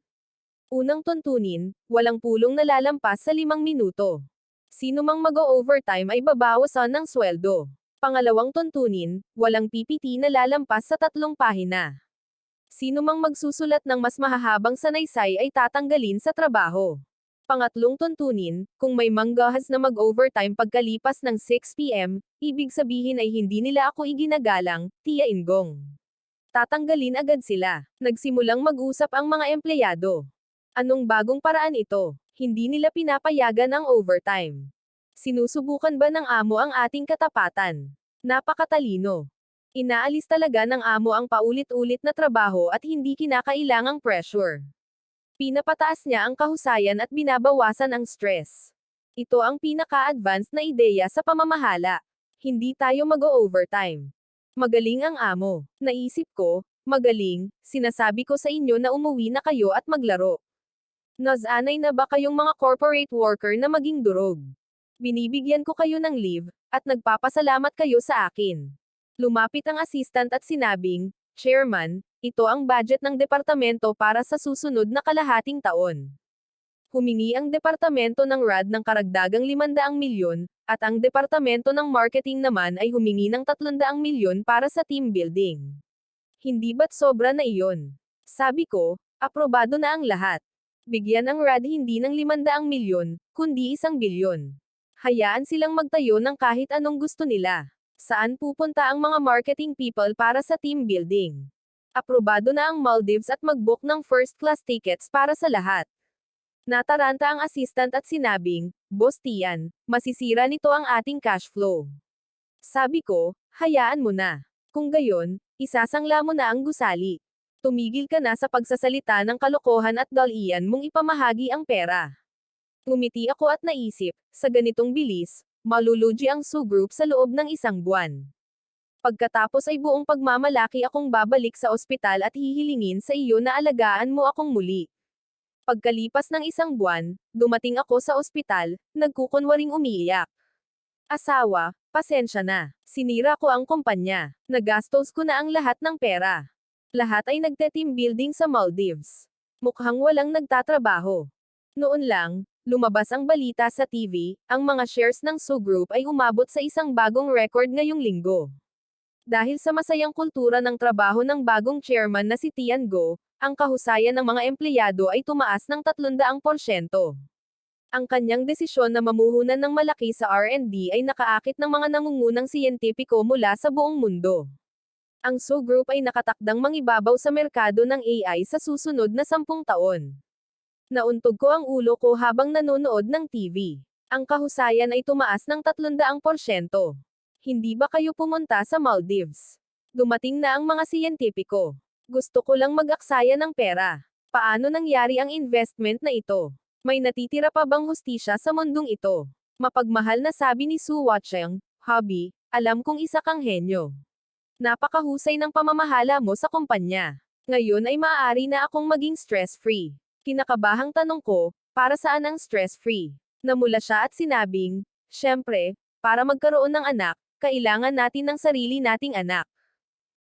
Unang tuntunin, walang pulong na lalampas sa 5 minuto. Sino mang mag-o-overtime ay babawasan ng sweldo. Pangalawang tuntunin, walang PPT na lalampas sa 3 pahina. Sino mang magsusulat ng mas mahahabang sanaysay ay tatanggalin sa trabaho. Pangatlong tuntunin, kung may manggahas na mag-overtime pagkalipas ng 6 p.m., ibig sabihin ay hindi nila ako iginagalang, Tia Inggong. Tatanggalin agad sila. Nagsimulang mag-usap ang mga empleyado. Anong bagong paraan ito? Hindi nila pinapayagan ang overtime. Sinusubukan ba ng amo ang ating katapatan? Napakatalino. Inaalis talaga ng amo ang paulit-ulit na trabaho at hindi kinakailangang pressure. Pinapataas niya ang kahusayan at binabawasan ang stress. Ito ang pinaka-advanced na ideya sa pamamahala. Hindi tayo mag-overtime. Magaling ang amo. Naisip ko, magaling, sinasabi ko sa inyo na umuwi na kayo at maglaro. Nasanay na ba kayong mga corporate worker na maging durog? Binibigyan ko kayo ng leave, at nagpapasalamat kayo sa akin. Lumapit ang assistant at sinabing, Chairman, ito ang budget ng departamento para sa susunod na kalahating taon. Humingi ang departamento ng RAD ng karagdagang 500 milyon, at ang departamento ng marketing naman ay humingi ng 300 milyon para sa team building. Hindi ba't sobra na iyon? Sabi ko, aprobado na ang lahat. Bigyan ang RAD hindi ng 500 milyon, kundi 1 bilyon. Hayaan silang magtayo ng kahit anong gusto nila. Saan pupunta ang mga marketing people para sa team building? Aprobado na ang Maldives at mag-book ng first-class tickets para sa lahat. Nataranta ang assistant at sinabing, Boss Tian, masisira nito ang ating cash flow. Sabi ko, hayaan mo na. Kung gayon, isasangla mo na ang gusali. Tumigil ka na sa pagsasalita ng kalokohan at dalian mong ipamahagi ang pera. Ngumiti ako at naisip, sa ganitong bilis, malulugi ang Su Group sa loob ng 1 buwan. Pagkatapos ay buong pagmamalaki akong babalik sa ospital at hihilingin sa iyo na alagaan mo akong muli. Pagkalipas ng 1 buwan, dumating ako sa ospital, nagkukunwaring umiiyak. Asawa, pasensya na. Sinira ko ang kumpanya. Nagastos ko na ang lahat ng pera. Lahat ay nagte-team building sa Maldives. Mukhang walang nagtatrabaho. Noon lang, lumabas ang balita sa TV, ang mga shares ng Su Group ay umabot sa isang bagong record ngayong linggo. Dahil sa masayang kultura ng trabaho ng bagong chairman na si Tian Go, ang kahusayan ng mga empleyado ay tumaas ng 300%. Ang kanyang desisyon na mamuhunan ng malaki sa R&D ay nakaakit ng mga nangungunang siyentipiko mula sa buong mundo. Ang Su Group ay nakatakdang mangibabaw sa merkado ng AI sa susunod na 10 taon. Nauntog ko ang ulo ko habang nanonood ng TV. Ang kahusayan ay tumaas ng 300%. Hindi ba kayo pumunta sa Maldives? Dumating na ang mga siyentipiko. Gusto ko lang mag-aksaya ng pera. Paano nangyari ang investment na ito? May natitira pa bang hustisya sa mundong ito? Mapagmahal na sabi ni Su Watcheng, Hobby, alam kong isa kang henyo. Napakahusay ng pamamahala mo sa kumpanya. Ngayon ay maaari na akong maging stress-free. Kinakabahang tanong ko, para saan ang stress-free? Namula siya at sinabing, syempre, para magkaroon ng anak, kailangan natin ng sarili nating anak.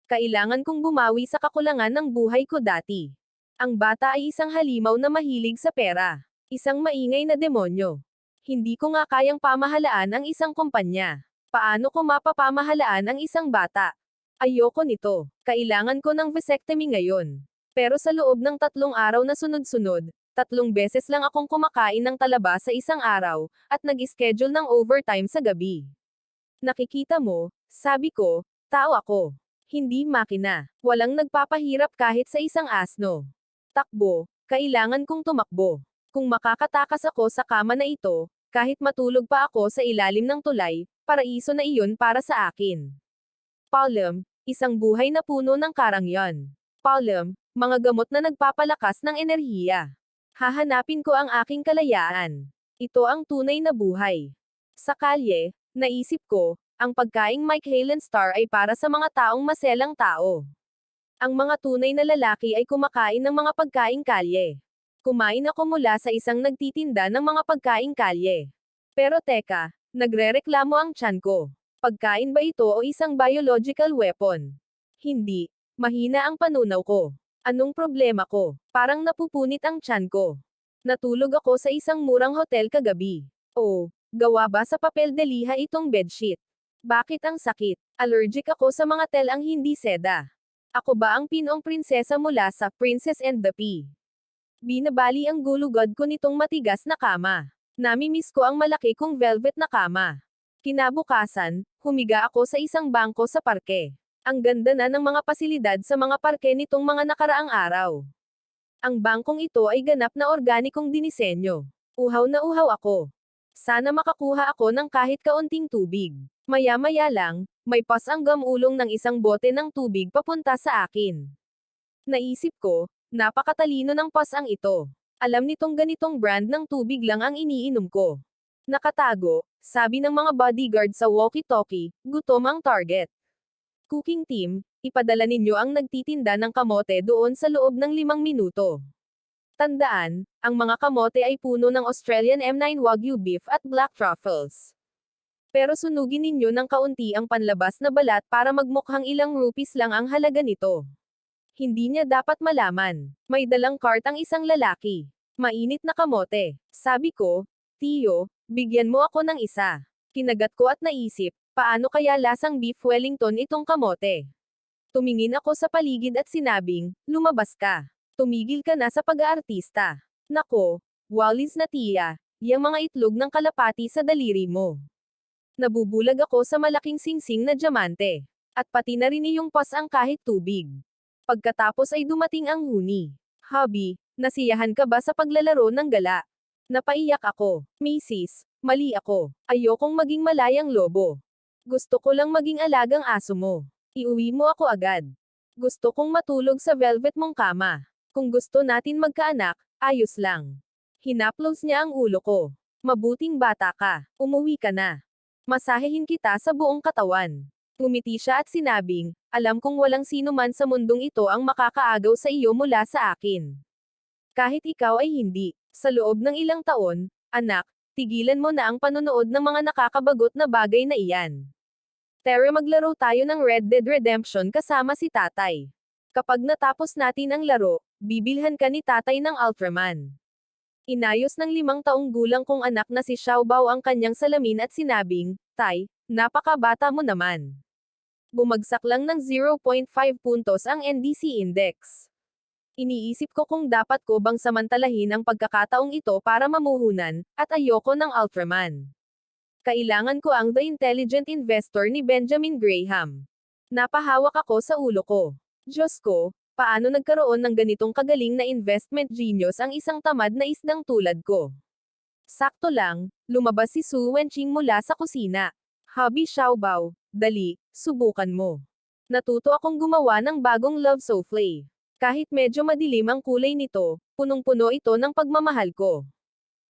Kailangan kong bumawi sa kakulangan ng buhay ko dati. Ang bata ay isang halimaw na mahilig sa pera. Isang maingay na demonyo. Hindi ko nga kayang pamahalaan ang isang kumpanya. Paano ko mapapamahalaan ang isang bata? Ayoko nito. Kailangan ko ng vasectomy ngayon. Pero sa loob ng 3 araw na sunod-sunod, 3 beses lang akong kumakain ng talaba sa isang araw, at nag-schedule ng overtime sa gabi. Nakikita mo, sabi ko, tao ako. Hindi makina. Walang nagpapahirap kahit sa isang asno. Takbo, kailangan kong tumakbo. Kung makakatakas ako sa kama na ito, kahit matulog pa ako sa ilalim ng tulay, paraiso na iyon para sa akin. Palm, isang buhay na puno ng karangyan. Palm, mga gamot na nagpapalakas ng enerhiya. Hahanapin ko ang aking kalayaan. Ito ang tunay na buhay. Sa kalye, naisip ko, ang pagkaing Michelin Star ay para sa mga taong maselang tao. Ang mga tunay na lalaki ay kumakain ng mga pagkaing kalye. Kumain ako mula sa isang nagtitinda ng mga pagkaing kalye. Pero teka, nagrereklamo ang tiyan ko. Pagkain ba ito o isang biological weapon? Hindi. Mahina ang panunaw ko. Anong problema ko? Parang napupunit ang tiyan ko. Natulog ako sa isang murang hotel kagabi. Oh, gawa ba sa papel de liha itong bedsheet? Bakit ang sakit? Allergic ako sa mga telang hindi seda. Ako ba ang pinong prinsesa mula sa Princess and the Pea? Binabali ang gulugod ko nitong matigas na kama. Namimiss ko ang malaki kong velvet na kama. Kinabukasan, humiga ako sa isang bangko sa parke. Ang ganda na ng mga pasilidad sa mga parke nitong mga nakaraang araw. Ang bangkong ito ay ganap na organikong dinisenyo. Uhaw na uhaw ako. Sana makakuha ako ng kahit kaunting tubig. Maya-maya lang, may pas ang gamulong ng isang bote ng tubig papunta sa akin. Naisip ko, napakatalino ng pas ang ito. Alam nitong ganitong brand ng tubig lang ang iniinom ko. Nakatago, sabi ng mga bodyguard sa walkie-talkie, gutom ang target. Cooking team, ipadala ninyo ang nagtitinda ng kamote doon sa loob ng 5 minuto. Tandaan, ang mga kamote ay puno ng Australian M9 Wagyu beef at black truffles. Pero sunugin ninyo ng kaunti ang panlabas na balat para magmukhang ilang rupees lang ang halaga nito. Hindi niya dapat malaman. May dalang cart ang isang lalaki. Mainit na kamote. Sabi ko, Tiyo, bigyan mo ako ng isa. Kinagat ko at naisip, paano kaya lasang beef Wellington itong kamote? Tumingin ako sa paligid at sinabing, lumabas ka. Tumigil ka na sa pag-aartista. Nako, walis na tiya, yang mga itlog ng kalapati sa daliri mo. Nabubulag ako sa malaking singsing na diamante. At pati na rin iyong pas ang kahit tubig. Pagkatapos ay dumating ang huni. Hubby, nasiyahan ka ba sa paglalaro ng gala? Napaiyak ako. Mrs., mali ako. Ayokong maging malayang lobo. Gusto ko lang maging alagang aso mo. Iuwi mo ako agad. Gusto kong matulog sa velvet mong kama. Kung gusto natin magkaanak, ayos lang. Hinaplos niya ang ulo ko. Mabuting bata ka. Umuwi ka na. Masahehin kita sa buong katawan. Ngumiti siya at sinabing, alam kong walang sino man sa mundong ito ang makakaagaw sa iyo mula sa akin. Kahit ikaw ay hindi. Sa loob ng ilang taon, anak, tigilan mo na ang panonood ng mga nakakabagot na bagay na iyan. Tara maglaro tayo ng Red Dead Redemption kasama si tatay. Kapag natapos natin ang laro, bibilhan ka ni tatay ng Ultraman. Inayos ng 5 taong gulang kong anak na si Xiaobao ang kanyang salamin at sinabing, Tay, napakabata mo naman. Bumagsak lang ng 0.5 puntos ang NDC index. Iniisip ko kung dapat ko bang samantalahin ang pagkakataong ito para mamuhunan, at ayoko ng Ultraman. Kailangan ko ang The Intelligent Investor ni Benjamin Graham. Napahawak ako sa ulo ko. Diyos ko, paano nagkaroon ng ganitong kagaling na investment genius ang isang tamad na isdang tulad ko? Sakto lang, lumabas si Su Wenqing mula sa kusina. Hubby Xiaobao, dali, subukan mo. Natuto akong gumawa ng bagong love souffle. Kahit medyo madilim ang kulay nito, punong-puno ito ng pagmamahal ko.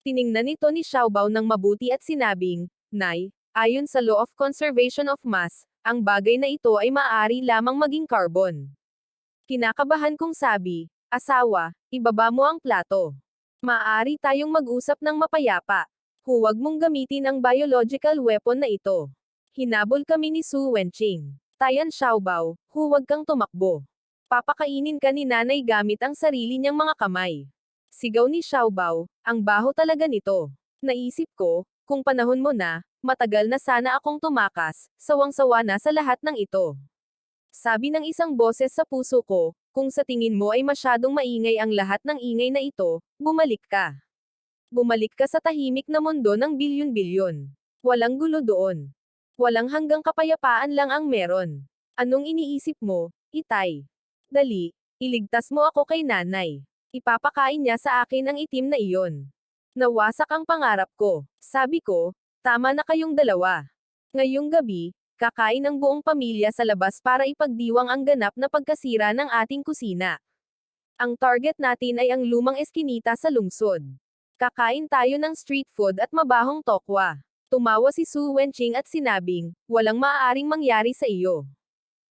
Tiningnan ito ni Xiaobao ng mabuti at sinabing, Nay, ayon sa Law of Conservation of Mass, ang bagay na ito ay maaari lamang maging carbon. Kinakabahan kong sabi, asawa, ibaba mo ang plato. Maaari tayong mag-usap ng mapayapa. Huwag mong gamitin ang biological weapon na ito. Hinabol kami ni Su Wenqing. Tayan Xiaobao, huwag kang tumakbo. Papakainin ka ni nanay gamit ang sarili niyang mga kamay. Sigaw ni Xiaobao, ang baho talaga nito. Naisip ko, kung panahon mo na, matagal na sana akong tumakas, sawang-sawa na sa lahat ng ito. Sabi ng isang boses sa puso ko, kung sa tingin mo ay masyadong maingay ang lahat ng ingay na ito, bumalik ka. Bumalik ka sa tahimik na mundo ng bilyon-bilyon. Walang gulo doon. Walang hanggang kapayapaan lang ang meron. Anong iniisip mo, Itay? Dali, iligtas mo ako kay nanay. Ipapakain niya sa akin ang itim na iyon. Nawasak ang pangarap ko. Sabi ko, tama na kayong dalawa. Ngayong gabi, kakain ang buong pamilya sa labas para ipagdiwang ang ganap na pagkasira ng ating kusina. Ang target natin ay ang lumang eskinita sa lungsod. Kakain tayo ng street food at mabahong tokwa. Tumawa si Su Wenqing at sinabing, walang maaaring mangyari sa iyo.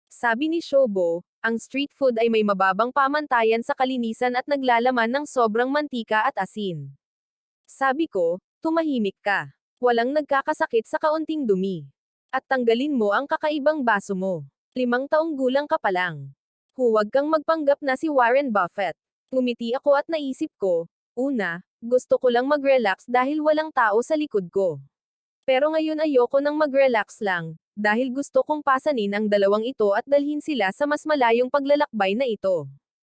Sabi ni Xiaobao, ang street food ay may mababang pamantayan sa kalinisan at naglalaman ng sobrang mantika at asin. Sabi ko, tumahimik ka. Walang nagkakasakit sa kaunting dumi. At tanggalin mo ang kakaibang baso mo. 5 taong gulang ka pa lang. Huwag kang magpanggap na si Warren Buffett. Ngumiti ako at naisip ko, una, gusto ko lang mag-relax dahil walang tao sa likod ko. Pero ngayon ayoko nang mag-relax lang, dahil gusto kong pasanin ang dalawang ito at dalhin sila sa mas malayong paglalakbay na ito.